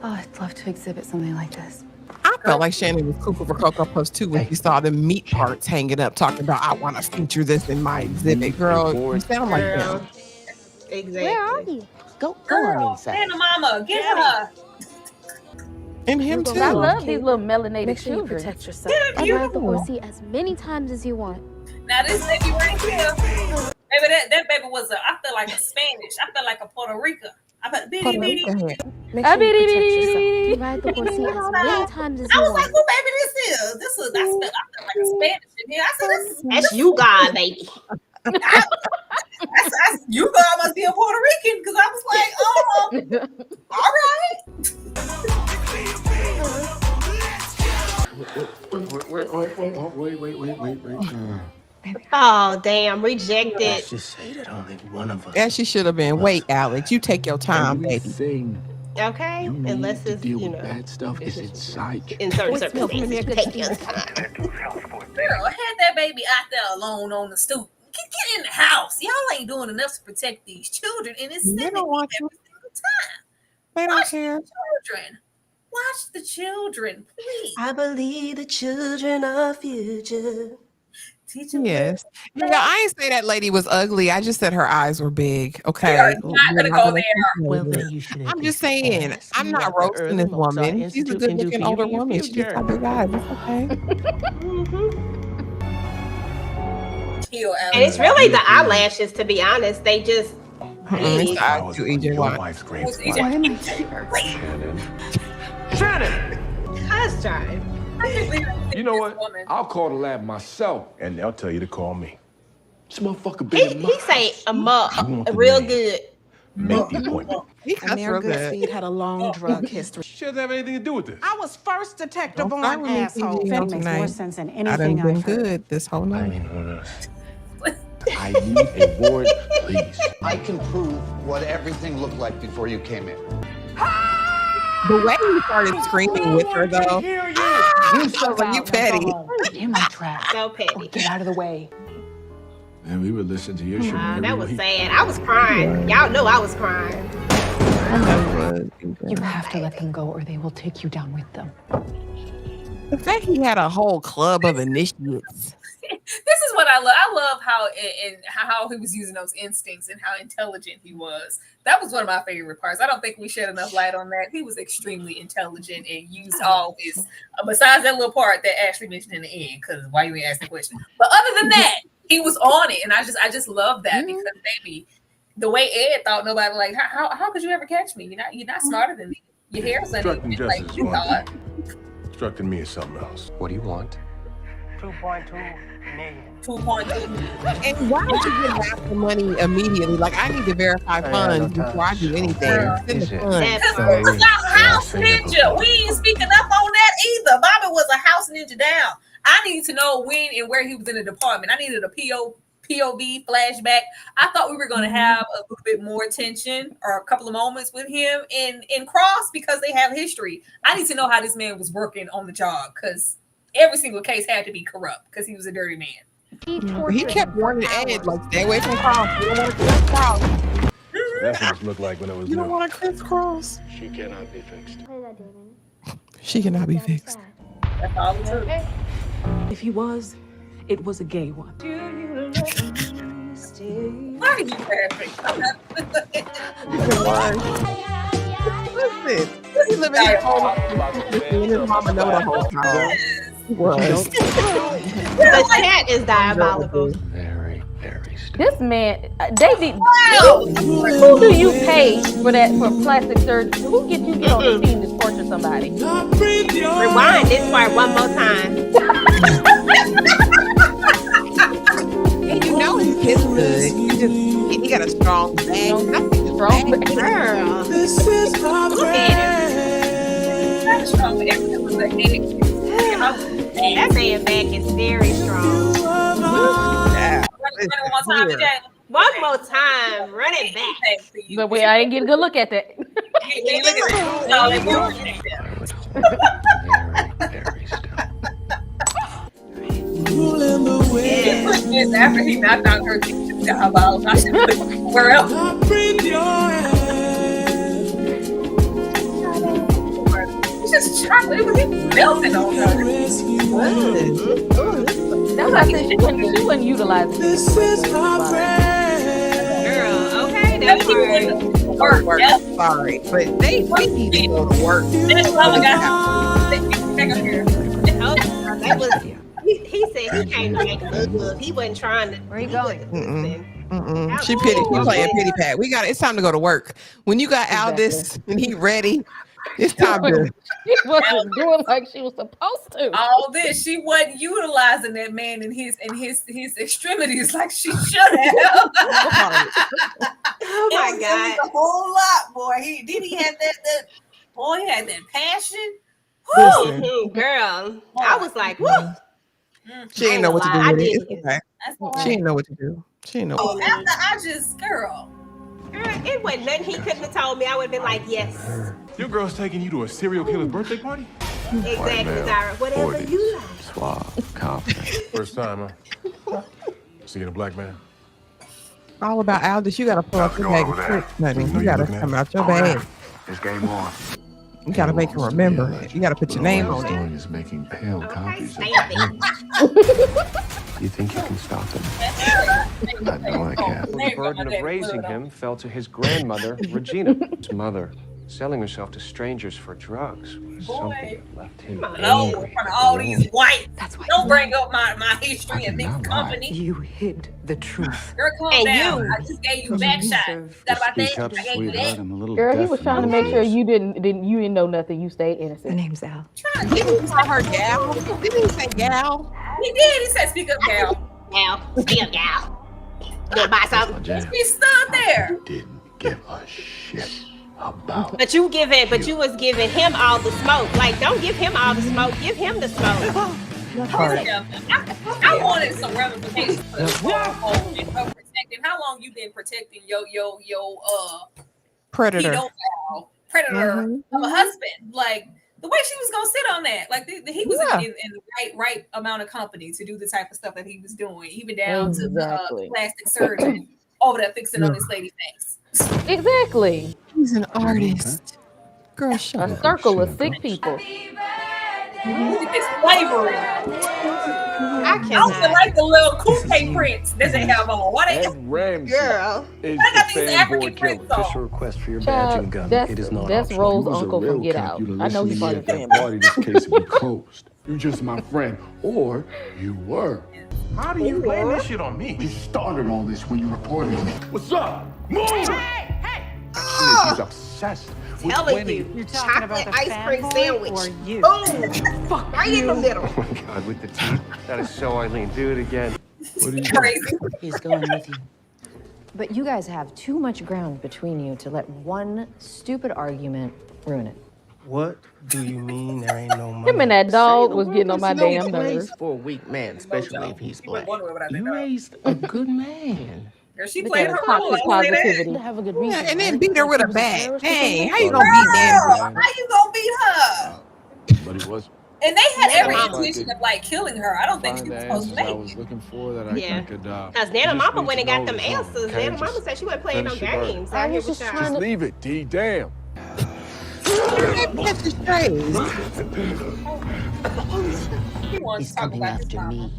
I'd love to exhibit something like this. I felt like Shannon was cuckoo for Cocoa Puffs too when you saw the meat parts hanging up, talking about I want to feature this in my exhibit. Girl, you sound like them. Exactly. Where are you? Go on Girl, inside. Santa Mama, get her. And him too. I love these little melanated Make sure you children. protect yourself. Get And ride the you. horsey as many times as you want. Now this baby right here, baby, that baby was I feel like a Spanish. I feel like a Puerto Rican. I felt bitty Puerto bitty. Rican. Make sure you protect yourself. And ride the horsey as many times as I you was like, want. who baby this is? This is I felt like a Spanish in here. I said, this is That's you, God, baby. that's you girl must be a Puerto Rican because I was like, all right. Wait. Oh, damn. Rejected. Let's just say that only one of us. Yeah, she should have been. Wait, Alex, you take your time, baby. Everything Okay. you need Unless to it's, deal you with know, bad stuff is inside you. in certain What's milk in circumstances, there? take your time. Girl, had that baby out there alone on the stoop. Get in the house. Y'all ain't doing enough to protect these children, and it's They sending don't me want every you. single time. They don't Watch care. the children. Watch the children, please. I believe the children are future. Teach them. Yes. Yeah, I ain't say that lady was ugly. I just said her eyes were big. Okay. We are not We're gonna not go gonna there. Well, confuse it. then you should. I'm just saying, I'm not roasting this woman. She's a good looking older woman. She just got big eyes. It's okay. Kill Alex. And it's really the eyelashes, to be honest. They just It's the eyes was too, your EJ Watt. wife's grave. Who's EJ? Why am I here? Shannon! cuss drive. You know what? I'll call the lab myself. And they'll tell you to call me. This motherfucker been He say a up You want the real name. good. Make the appointment. He cussed real Mayor good. Goodspeed had a long drug history. She doesn't have anything to do with this. I was first detective Don't on start with me, asshole. PG, That on makes tonight. more sense than I done anything been I've heard. good this whole I night. mean, hold on. I need a warrant, please. I can prove what everything looked like before you came in. The way you started screaming with her, though, You sound like you petty. Get him on track. So Or petty. get out of the way. Man, we would listen to your shit. That was sad. I was crying. Y'all know I was crying. You have to let them go or they will take you down with them. The fact he had a whole club of initiates. This is what I love. I love how he was using those instincts and how intelligent he was. That was one of my favorite parts. I don't think we shed enough light on that. He was extremely intelligent and used all his, besides that little part that Ashley mentioned in the end, because why you ain't asking the question. But other than that, he was on it, and I just love that because baby, the way Ed thought nobody like how could you ever catch me? You're not smarter than me. Your hair's Obstructing uneven, like justice you is one thought. thing. Obstructing me is something else. What do you want? 2.2 million. 2.2. And why would you get half the money immediately? Like, I need to verify funds before I do anything. Send the Is it? funds. Because we was out house ninja. We ain't speaking up on that either. Bobby was a house ninja down. I need to know when and where he was in the department. I needed a POV flashback. I thought we were going to have a little bit more attention or a couple of moments with him in Cross because they have history. I need to know how this man was working on the job because every single case had to be corrupt because he was a dirty man. He kept warning Ed, like, stay away from Cross. You don't want to crisscross. That's what it looked like when it was You don't new. want to crisscross. She cannot be fixed. She cannot be fixed. That's all it took. If he was, it was a gay one. can you laughing? Listen, he living his whole life and his mama know the whole time. He was. The chat is diabolical. Very, very still. This man, they did. Who do you pay for that for plastic surgery? Who get on the scene to torture somebody? Rewind this part one more time. And you know he's good. He got a strong back. Strong back. Girl. Look at him. Strong for everything was a headache. That man back is very strong. Run it one more time, DJ. One more time. Run it back. But wait, I didn't get a good look at that. Hey, look at it. No, they won't. Very still. Yes, after he knocked out her diabolical, I should put where else? It's just chocolate. It was melting on her. That's why I said she wasn't utilizing it. Girl, okay, that's Work. Yep. Sorry, but they need to go to work. That's all I got. Take her here. That was, he said he came to make it look. He wasn't trying to. Where are you going? She playing pity pat. It's time to go to work. When you got Aldis and he ready, it's time to. She wasn't doing like she was supposed to. All this, she wasn't utilizing that man in his extremities like she should have. Oh my God! A whole lot, boy. He had that. Boy, he had that passion. Woo, girl, I was like, woo. She didn't know what to do with it. It's okay. That's She didn't know what to do. She didn't know. What to do. After I just, girl, it wasn't nothing he couldn't have told me. I would have been like, yes. Your girl's taking you to a serial killer's birthday party? Exactly, male, Zara. Whatever 40s, you like. Suave, confident. First time, huh? Seeing a black man? All about Aldis. You gotta pull up your bag of tricks, honey. You gotta come out your bag. It's game on. You gotta make her remember. You gotta put your name All on he's it. doing is making pale copies of Stay the up real ones. You think you can stop him? I know I can. The burden of raising him fell to his grandmother, Regina. His mother, selling herself to strangers for drugs. Something that left him no, in angry. front of all these whites. That's why Don't bring up my history and mixed not lie. company. you hid the truth. Girl, calm And down. you. I just gave you back shot. Got about that? Speak up, I gave you sweetheart. that. I'm a little Girl, he deaf was in trying to both make sure ears. you didn't know nothing. You stayed My innocent. name's Al. Didn't he call her gal? Didn't he say gal? He did. He said, "Speak up, gal." Gal, stay up, gal. Go buy something. He stood there. Didn't give a shit about. But you was giving him all the smoke. Like, don't give him all the smoke. Give him the smoke. I wanted some ramifications for the whole and her protecting. How long you been protecting your Predator. pedophile predator of a husband? Like the way she was gonna sit on that. Like he was in the right amount of company to do the type of stuff that he was doing, even down to the plastic surgeon over there fixing on this lady's face. Exactly. He's an artist. Girl, shut A up. circle of sick people. Look at this slavery. I I don't feel like the little coupe prints that they have on. Why they? Girl. Is I got the these fanboy African killer. prints on. Official request for your badge and gun. Child, It is not that's optional. Rose's Who's a uncle real from Get camp? Out. You to I know listen he's to part me of the at family. that party, this case would be closed. You're just my friend, or you were. How do you blame this shit on me? You started all this when you reported me. What's up? Move! He's obsessed. with Telling winning. you, chocolate ice cream sandwich. Or you. Boom. Fuck Right in the middle. Oh my God, with the teeth. That is so Eileen. Do it again. What are you Crazy. He's going with you. But you guys have too much ground between you to let one stupid argument ruin it. What do you mean there ain't no money? Him and that dog was getting on my There's damn no place nerves. for a weak man, especially if he's black. You You raised a good man. Girl, she Look played at her her role. toxic I say that. positivity. To have a good Yeah, reason. and then right? beat her with a She was bat. embarrassed Dang, with how you the gonna beat Girl, that? how you gonna beat her? But he was. And they had every Mama. intention of like killing her. I don't think she was supposed to make it. looking for that Yeah. could. Because Nana Mama went and got them answers. Nana Mama said she wasn't playing no games. I Out here was with just y'all. trying to. Leave it, D. Damn. That's just crazy. He wants He's to talk coming about his after mama. me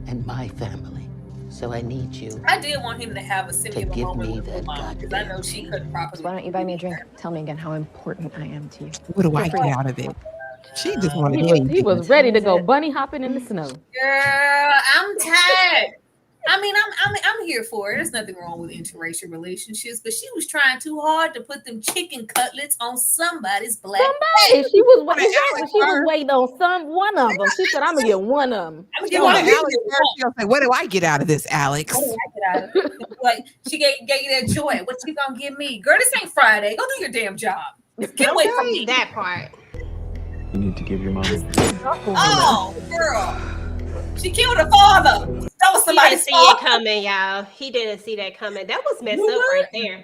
and my family. So I need you I did want him to have a to similar give moment me with that mom because I know she couldn't properly. Why don't you buy me a drink? Tell me again how important I am to you. What do I get out of it? She just wanted to He was ready to go bunny hopping in the snow. Girl, I'm tired. I mean, I'm here for it. There's nothing wrong with interracial relationships, but she was trying too hard to put them chicken cutlets on somebody's black. Somebody, she was waiting on one of them. She said, "I'm gonna get one of them." She'll say, "What do I get out of this, Alex?" What do I get out of it? Like she gave you that joy. What you gonna give me, girl? This ain't Friday. Go do your damn job. Get away from me. That part. You need to give your mom. Oh, girl. She killed her father. That was somebody's He didn't see it coming, y'all. He didn't see that coming. That was messed up right there.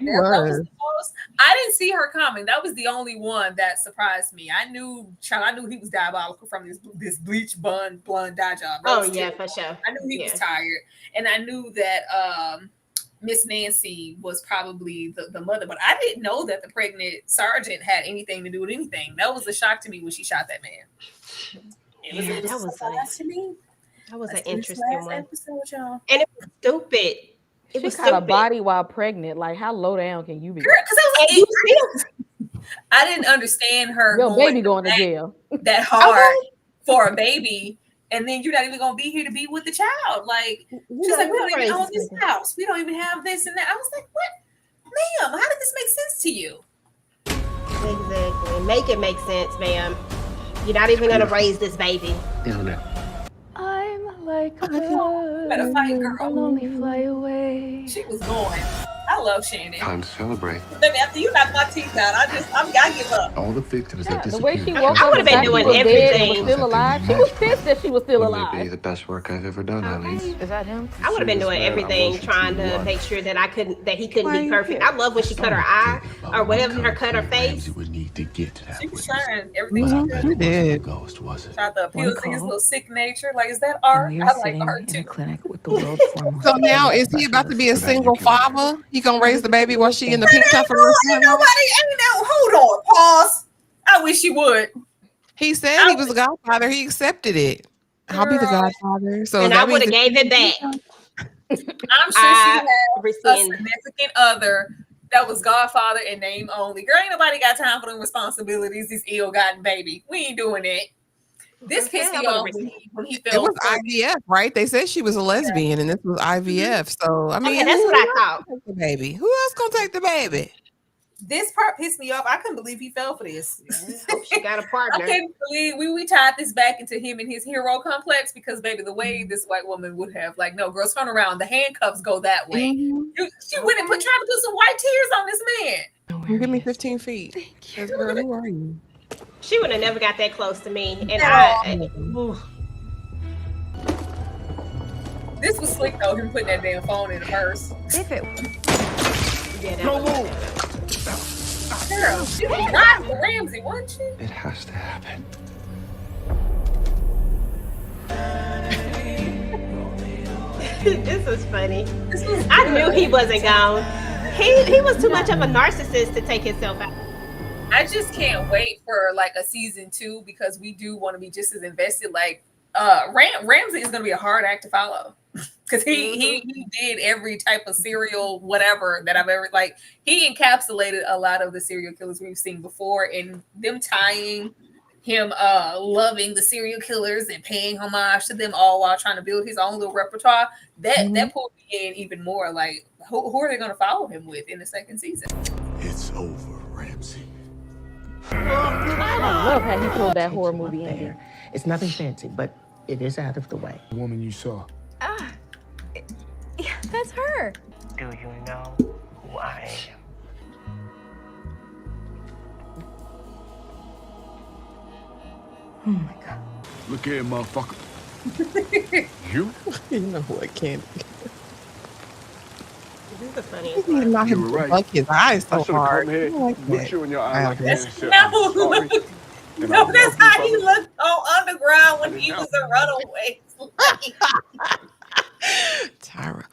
I didn't see her coming. That was the only one that surprised me. I knew he was diabolical from this bleach blonde dye job. Oh yeah, for sure. I knew he was tired, and I knew that Miss Nancy was probably the mother, but I didn't know that the pregnant sergeant had anything to do with anything. That was a shock to me when she shot that man. That was an interesting one. Episode, y'all. And it was stupid. She got a body while pregnant. Like, how low down can you be? Girl, I didn't understand her. Your baby going to jail that hard for a baby, and then you're not even gonna be here to be with the child. Like, she's like, we don't even own this house. We don't even have this and that. I was like, what, ma'am? How did this make sense to you? Exactly. Make it make sense, ma'am. You're not even gonna raise this baby. I'm like a bird. Better fight, girl. I'll only fly away. She was going. I love Shannon. Time to celebrate. Baby, after you knock my teeth out, I gotta give up. All the victims that The way disappeared. she woke I up would have been and doing was dead and everything. was still alive. She was pissed that she was still May alive. be the best work I've ever done, honey. Is that him? I would have been doing everything trying to make sure that he couldn't be perfect. I love when she cut her eye or whatever, her cut her face. Would need to get to that. She was trying everything she could. She did. Ghost was it? Tried to appeal to his little sick nature. Like, is that art? We're I like sitting art in too. a clinic with the world's foremost. So now is he about to be a single father? He gonna raise the baby while she in the pink top for Ain't no, hold on, pause. I wish you would. He said he was a godfather. He accepted it. I'll be the godfather. So And that I would have means gave it back. I'm sure she had a significant other that was godfather and name only. Girl, ain't nobody got time for them responsibilities. This ill-gotten baby. We ain't doing it. This pissed me off when he it fell. was IVF, right? They said she was a lesbian, and this was IVF. So I mean, Okay, that's who what I else thought. gonna take the baby. Who else gonna take the baby? This part pissed me off. I couldn't believe he fell for this. She got a I partner. couldn't believe we tied this back into him and his hero complex because, baby, the way this white woman would have, like, no, girls, turn around. The handcuffs go that way. She went and tried to put some white tears on this man. Give me 15 feet. Thank you. Girl, who are you? She would have never got that close to me. And This was slick, though, him putting that damn phone in the purse. If it No move. Girl, she was not for Ramsey, wasn't she? It has to happen. This was funny. I knew he wasn't gone. He was too much of a narcissist to take himself out. I just can't wait for like a season 2 because we do want to be just as invested. Like Ramsey is going to be a hard act to follow because he did every type of serial whatever that I've ever like. He encapsulated a lot of the serial killers we've seen before, and them tying him loving the serial killers and paying homage to them all while trying to build his own little repertoire. That pulled me in even more. Like who are they going to follow him with in the second season? It's over, Ramsey. I love how he pulled that horror movie ending. It's nothing fancy, but it is out of the way. The woman you saw. Yeah, that's her. Do you know who I am? Oh my god. Look here, motherfucker. You? You know what, Candy? This is the funniest. He's not him You were right. to his eyes I so should have hard. come here, I like looked that. you in your eye like a man and said, No, I'm sorry. And I no, love that's you, how he brother. looked on Underground when he was a runaway. Tyra.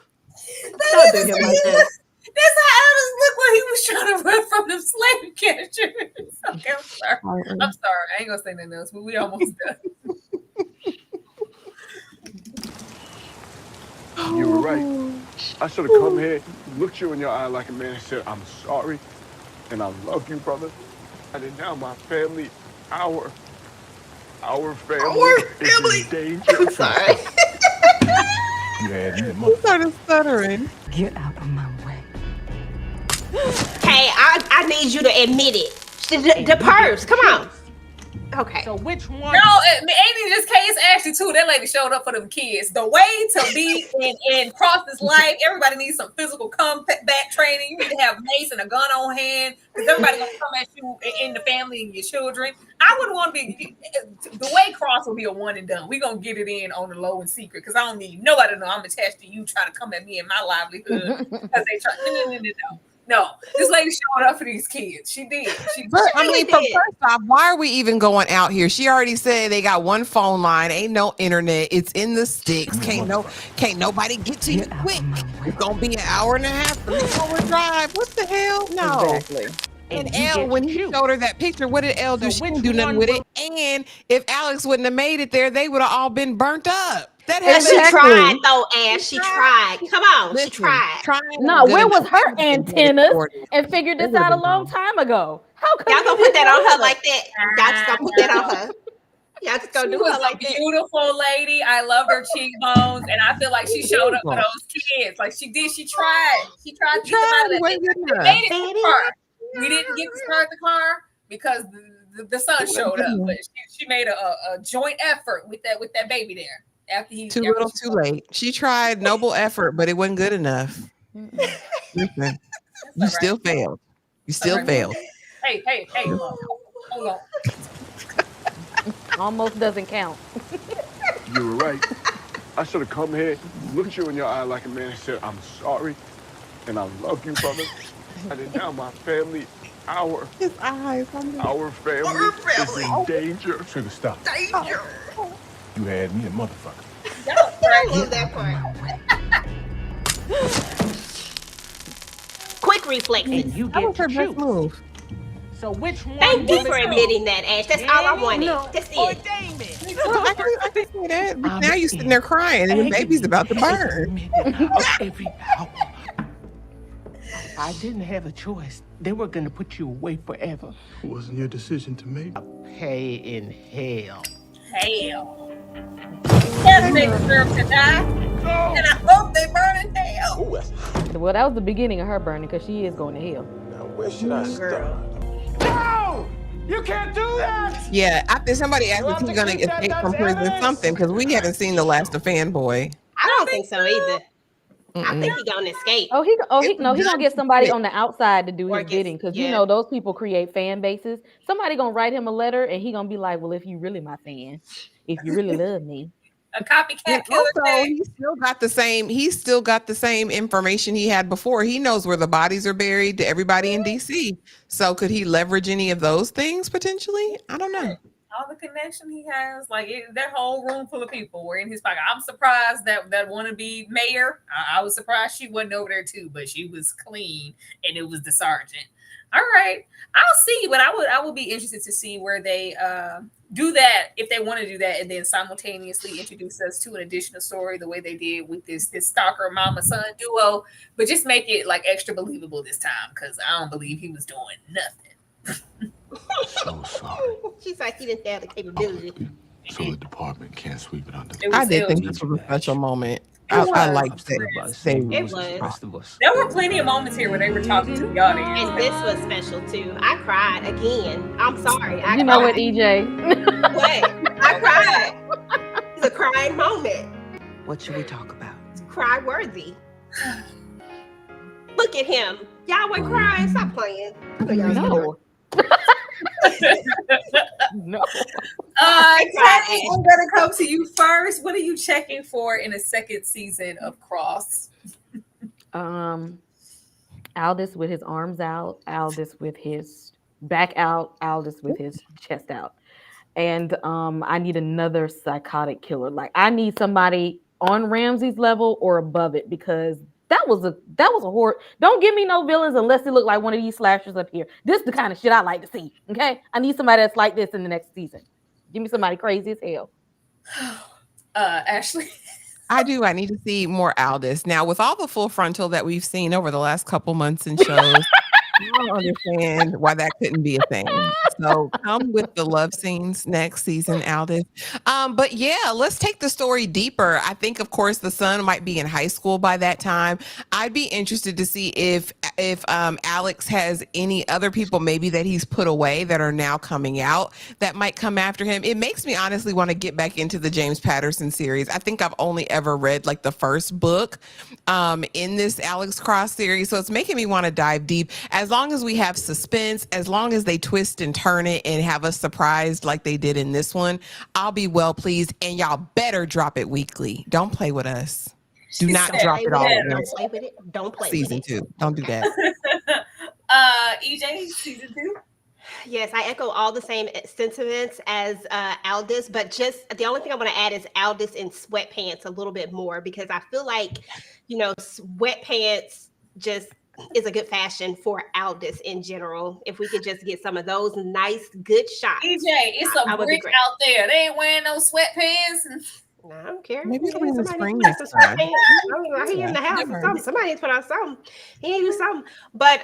Don't do him like that. That's how Alice looked when he was trying to run from the slave catchers. Okay, I'm sorry. I'm sorry. I ain't gonna say nothing else, but we almost done. You were right. I should have come here, looked you in your eye like a man and said, I'm sorry, and I love you, brother. And now my family, our family is in danger. I'm sorry. You had me, He started stuttering. Get out of my way. Hey, I need you to admit it. The purse, come on. Okay. So which one? No, it ain't just case Ashley too. That lady showed up for them kids. The way to be in Cross's life, everybody needs some physical comeback training. You need to have mace and a gun on hand because everybody gonna come at you in the family and your children. I wouldn't want to be the way Cross will be a one and done. We gonna get it in on the low and secret because I don't need nobody to know I'm attached to you trying to come at me and my livelihood because they try. No, this lady showed up for these kids. She did. But I mean, first off, why are we even going out here? She already said they got one phone line, ain't no internet. It's in the sticks. Can't nobody get to you quick. It's gonna be an hour and a half for the forward drive. What the hell? No. Exactly. And Elle, when he showed her that picture, what did Elle do? She didn't do nothing with it. And if Alex wouldn't have made it there, they would have all been burnt up. But she tried though, Ash. She tried. Come on, she tried. No, where was her antennas and figured this out a long time ago? How could y'all gonna put that on her like that? Y'all just gonna put that on her. Y'all just gonna do her like that. Beautiful lady. I love her cheekbones, and I feel like she showed up for those kids. Like she did. She tried. She tried to get them out of that. They made it in the car. We didn't get to start the car because the son showed up, but she made a joint effort with that baby there. After he too little, too late. She tried noble effort, but it wasn't good enough. Listen, you still failed. You still failed. Hey, hold on. Almost doesn't count. You were right. I should have come here, looked you in your eye like a man and said, I'm sorry, and I love you, brother. And now my family, our family is in danger. Should have stopped. Danger. You had me a motherfucker. I love that part. Quick reflexes. And you get to choose. Move. So which one? Thank you for admitting that, Ash. That's all I wanted. That's it. I can say that. But now you're sitting there crying and the baby's about to burn. Every hour. I didn't have a choice. They were going to put you away forever. It wasn't your decision to make. Pay in hell. Hell. Yes, they deserve to die. And I hope they burn in hell. Well, that was the beginning of her burning because she is going to hell. Now, where should I start? No! You can't do that! Yeah, after somebody asked if he's going to escape from prison something, because we haven't seen the last of Fanboy. I don't think so either. I think he's gonna escape. He's gonna get somebody on the outside to do his bidding because you know those people create fan bases. Somebody gonna write him a letter and he gonna be like, "Well, if you really my fan, if you really love me." A copycat killer. Also, he still got the same information he had before. He knows where the bodies are buried to everybody in DC. So could he leverage any of those things potentially? I don't know. All the connection he has, that whole room full of people were in his pocket. I'm surprised that wannabe mayor. I was surprised she wasn't over there too, but she was clean, and it was the sergeant. All right, I'll see, but I would be interested to see where they do that if they want to do that, and then simultaneously introduce us to an additional story the way they did with this stalker mama son duo, but just make it like extra believable this time because I don't believe he was doing nothing. So sorry. She's like, he didn't have the capability. So the department can't sweep it under. I did think this was a special moment. I liked it. It was. There were plenty of moments here where they were talking to the audience. And this was special too. I cried again. I'm sorry. You know what, EJ? What? I cried. It's a crying moment. What should we talk about? It's cry worthy. Look at him. Y'all were crying. Stop playing. I know y'all No. No. Kathy, I'm gonna come to you first. What are you checking for in a second season of Cross? Aldous with his arms out, Aldous with his back out, Aldous with his chest out. And I need another psychotic killer. Like I need somebody on Ramsey's level or above it because that was a horror. Don't give me no villains unless they look like one of these slashers up here. This is the kind of shit I like to see. Okay, I need somebody that's like this in the next season. Give me somebody crazy as hell. Ashley. I do. I need to see more Aldous. Now, with all the full frontal that we've seen over the last couple months in shows, I don't understand why that couldn't be a thing. So come with the love scenes next season, Aldous. But yeah, let's take the story deeper. I think, of course, the son might be in high school by that time. I'd be interested to see if Alex has any other people maybe that he's put away that are now coming out that might come after him. It makes me honestly want to get back into the James Patterson series. I think I've only ever read like the first book in this Alex Cross series, so it's making me want to dive deep. As long as we have suspense, as long as they twist and turn it and have us surprised like they did in this one, I'll be well pleased. And y'all better drop it weekly. Don't play with us. Do not drop it all at Don't once. play with it. Don't play Season with it. 2. Don't do that. EJ, season 2. Yes, I echo all the same sentiments as Aldous, but just the only thing I want to add is Aldous in sweatpants a little bit more, because I feel like, sweatpants just is a good fashion for Aldous in general. If we could just get some of those nice, good shots. EJ, it's a would be brick great. out there. They ain't wearing no sweatpants. No, I don't care. Maybe it'll be in the spring Somebody next needs to put time. some sweatpants. He in the house or something. Somebody needs to put on something. He needs to do something. But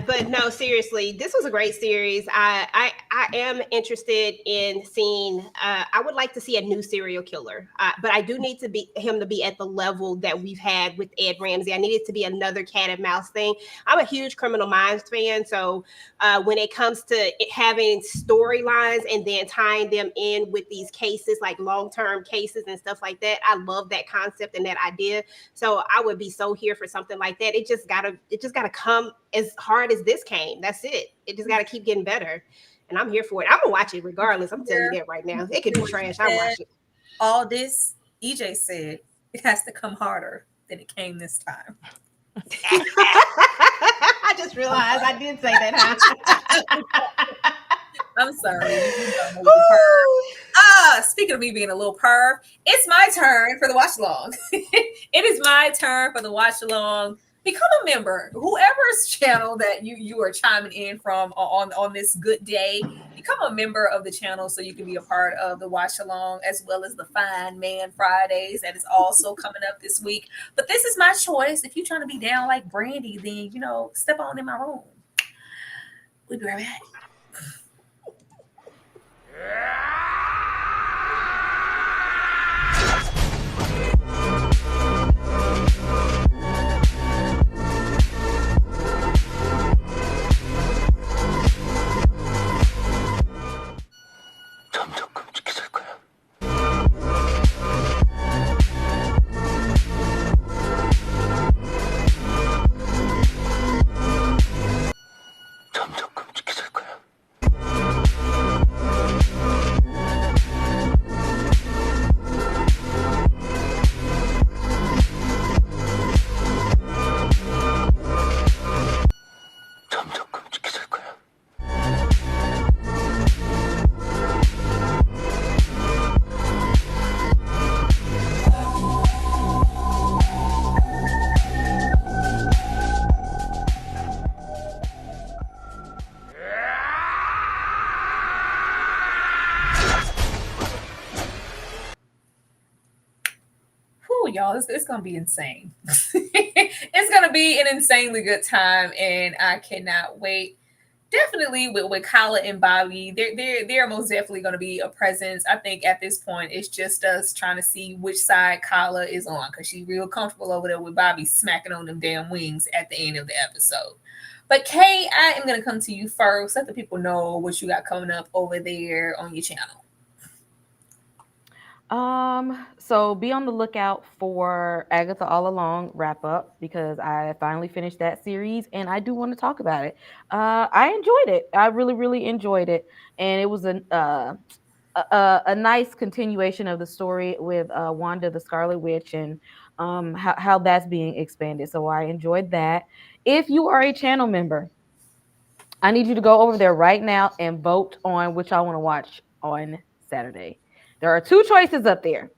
but no, seriously, this was a great series. I am interested in seeing. I would like to see a new serial killer, but I do need him to be at the level that we've had with Ed Ramsey. I need it to be another cat and mouse thing. I'm a huge Criminal Minds fan, so when it comes to having storylines and then tying them in with these cases, like long-term cases and stuff like that, I love that concept and that idea. So I would be so here for something like that. It just gotta come as hard as this came. That's it. It just gotta keep getting better. And I'm here for it. I'm gonna watch it regardless. I'm telling you that right now. It could be trash. I watch it. All this, EJ said, it has to come harder than it came this time. I just realized I did say that, huh? I'm sorry. Speaking of me being a little perv, it's my turn for the watch along. It is my turn for the watch along. Become a member. Whoever's channel that you are chiming in from on this good day, become a member of the channel so you can be a part of the watch along, as well as the Fine Man Fridays that is also coming up this week. But this is my choice. If you're trying to be down like Brandy, then step on in my room. We'll be right back. Y'all, it's gonna be insane. It's gonna be an insanely good time, and I cannot wait. Definitely with Kyla and Bobby, they're most definitely gonna be a presence. I think at this point it's just us trying to see which side Kyla is on, because she's real comfortable over there with Bobby smacking on them damn wings at the end of the episode. But Kay, I am gonna come to you first. Let the people know what you got coming up over there on your channel. So be on the lookout for Agatha All Along wrap up, because I finally finished that series and I do want to talk about it. I enjoyed it. I really, really enjoyed it. And it was a nice continuation of the story with Wanda the Scarlet Witch and how that's being expanded. So I enjoyed that. If you are a channel member, I need you to go over there right now and vote on which I want to watch on Saturday. There are 2 choices up there.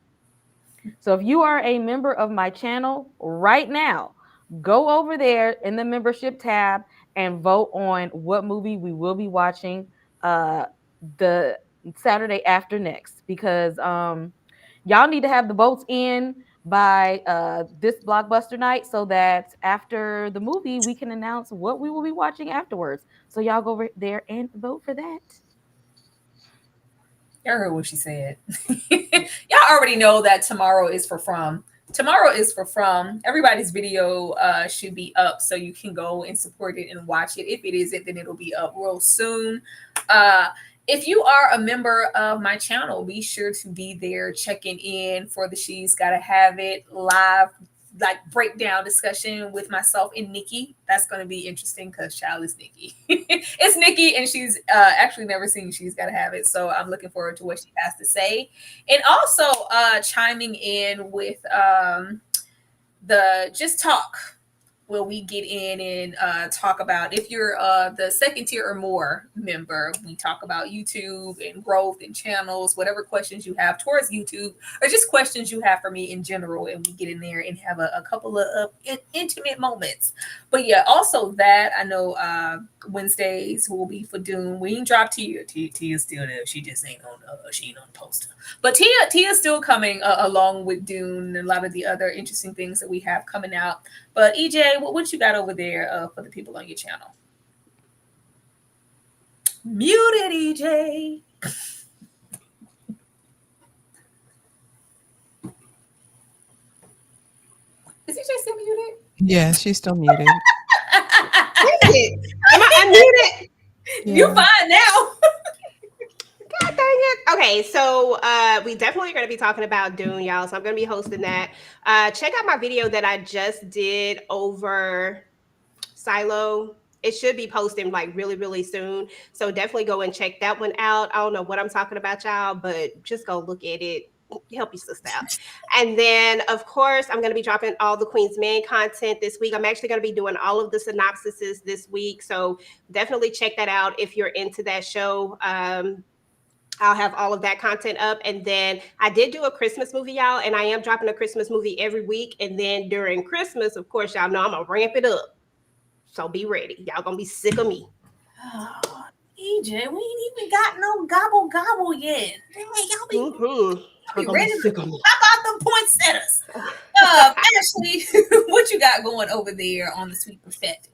So if you are a member of my channel right now, go over there in the membership tab and vote on what movie we will be watching the Saturday after next, because y'all need to have the votes in by this blockbuster night so that after the movie we can announce what we will be watching afterwards. So y'all go over there and vote for that. Y'all heard what she said. Y'all already know that tomorrow is for From. Tomorrow is for From. Everybody's video should be up so you can go and support it and watch it. If it isn't, then it'll be up real soon. If you are a member of my channel, be sure to be there checking in for the She's Gotta Have It live, like breakdown discussion with myself and Nikki. That's going to be interesting because child is Nikki. It's Nikki, and she's actually never seen She's Gotta Have It. So I'm looking forward to what she has to say. And also chiming in with the Just Talk, where we get in and talk about, if you're the second tier or more member, we talk about YouTube and growth and channels, whatever questions you have towards YouTube or just questions you have for me in general. And we get in there and have a couple of intimate moments. But yeah, also that I know Wednesdays will be for Dune. We ain't dropped Tia. Tia's still there. She just ain't on she ain't on the poster. But Tia's still coming along with Dune and a lot of the other interesting things that we have coming out. But EJ, what you got over there for the people on your channel? Muted, EJ. Is EJ still muted? Yeah, she's still muted. Am I unmuted? Yeah. You're fine now. God dang it. Okay, so we definitely are going to be talking about Dune, y'all. So I'm going to be hosting that. Check out my video that I just did over Silo. It should be posting like really, really soon. So definitely go and check that one out. I don't know what I'm talking about, y'all, but just go look at it. Help your sister out. And then, of course, I'm going to be dropping all the Queen's Man content this week. I'm actually going to be doing all of the synopsises this week. So definitely check that out if you're into that show. I'll have all of that content up. And then I did do a Christmas movie, y'all, and I am dropping a Christmas movie every week. And then during Christmas, of course, y'all know I'm going to ramp it up. So be ready. Y'all going to be sick of me. Oh, EJ, we ain't even got no gobble yet. Dang, y'all be ready to pop out them poinsettias. Ashley, what you got going over there on the Sweet Perspective?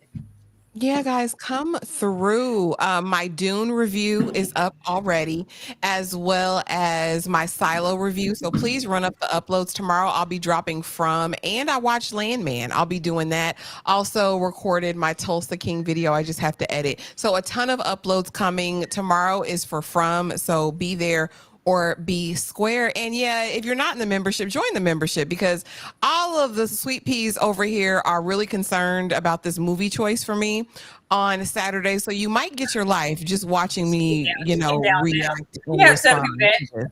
Yeah, guys, come through. My Dune review is up already, as well as my Silo review. So please run up the uploads tomorrow. I'll be dropping From, and I watched Landman. I'll be doing that. Also recorded my Tulsa King video. I just have to edit. So a ton of uploads coming. Tomorrow is for From, so be there or be square. And yeah, if you're not in the membership, join the membership, because all of the sweet peas over here are really concerned about this movie choice for me on Saturday. So you might get your life just watching me, react. Yeah, so do that.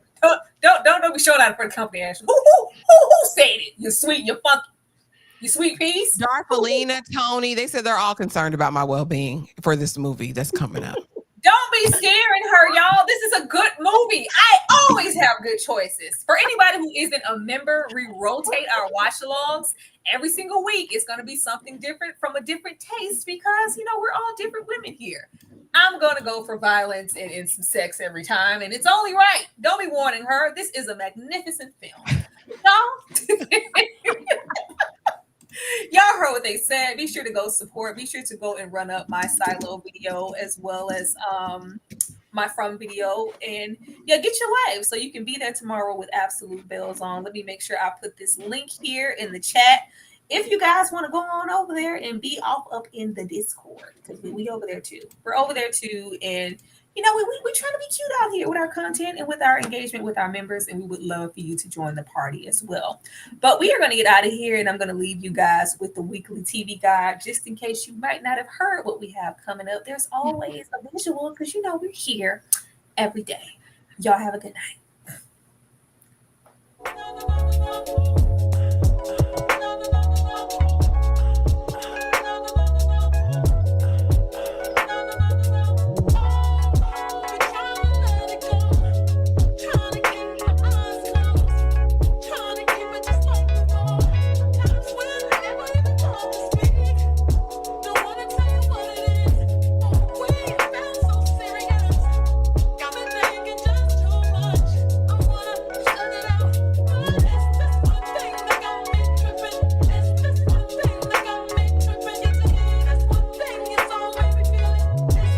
Don't be showing out for the company, Ashley. Who said it? You sweet, you funky. You sweet peas? Darfalina, Tony, they said they're all concerned about my well-being for this movie that's coming up. Don't be scaring her, y'all. This is a good movie. I always have good choices. For anybody who isn't a member, we rotate our watch-alongs. Every single week, it's going to be something different from a different taste because, we're all different women here. I'm going to go for violence and some sex every time, and it's only right. Don't be warning her. This is a magnificent film. Y'all? Y'all heard what they said. Be sure to go support. Be sure to go and run up my Silo video as well as my From video. And yeah, get your life so you can be there tomorrow with absolute bells on. Let me make sure I put this link here in the chat. If you guys want to go on over there and be off up in the Discord, because we over there too. We're over there too. And we trying to be cute out here with our content and with our engagement with our members, and we would love for you to join the party as well. But we are going to get out of here, and I'm going to leave you guys with the weekly TV guide, just in case you might not have heard what we have coming up. There's always a visual, because we're here every day. Y'all have a good night.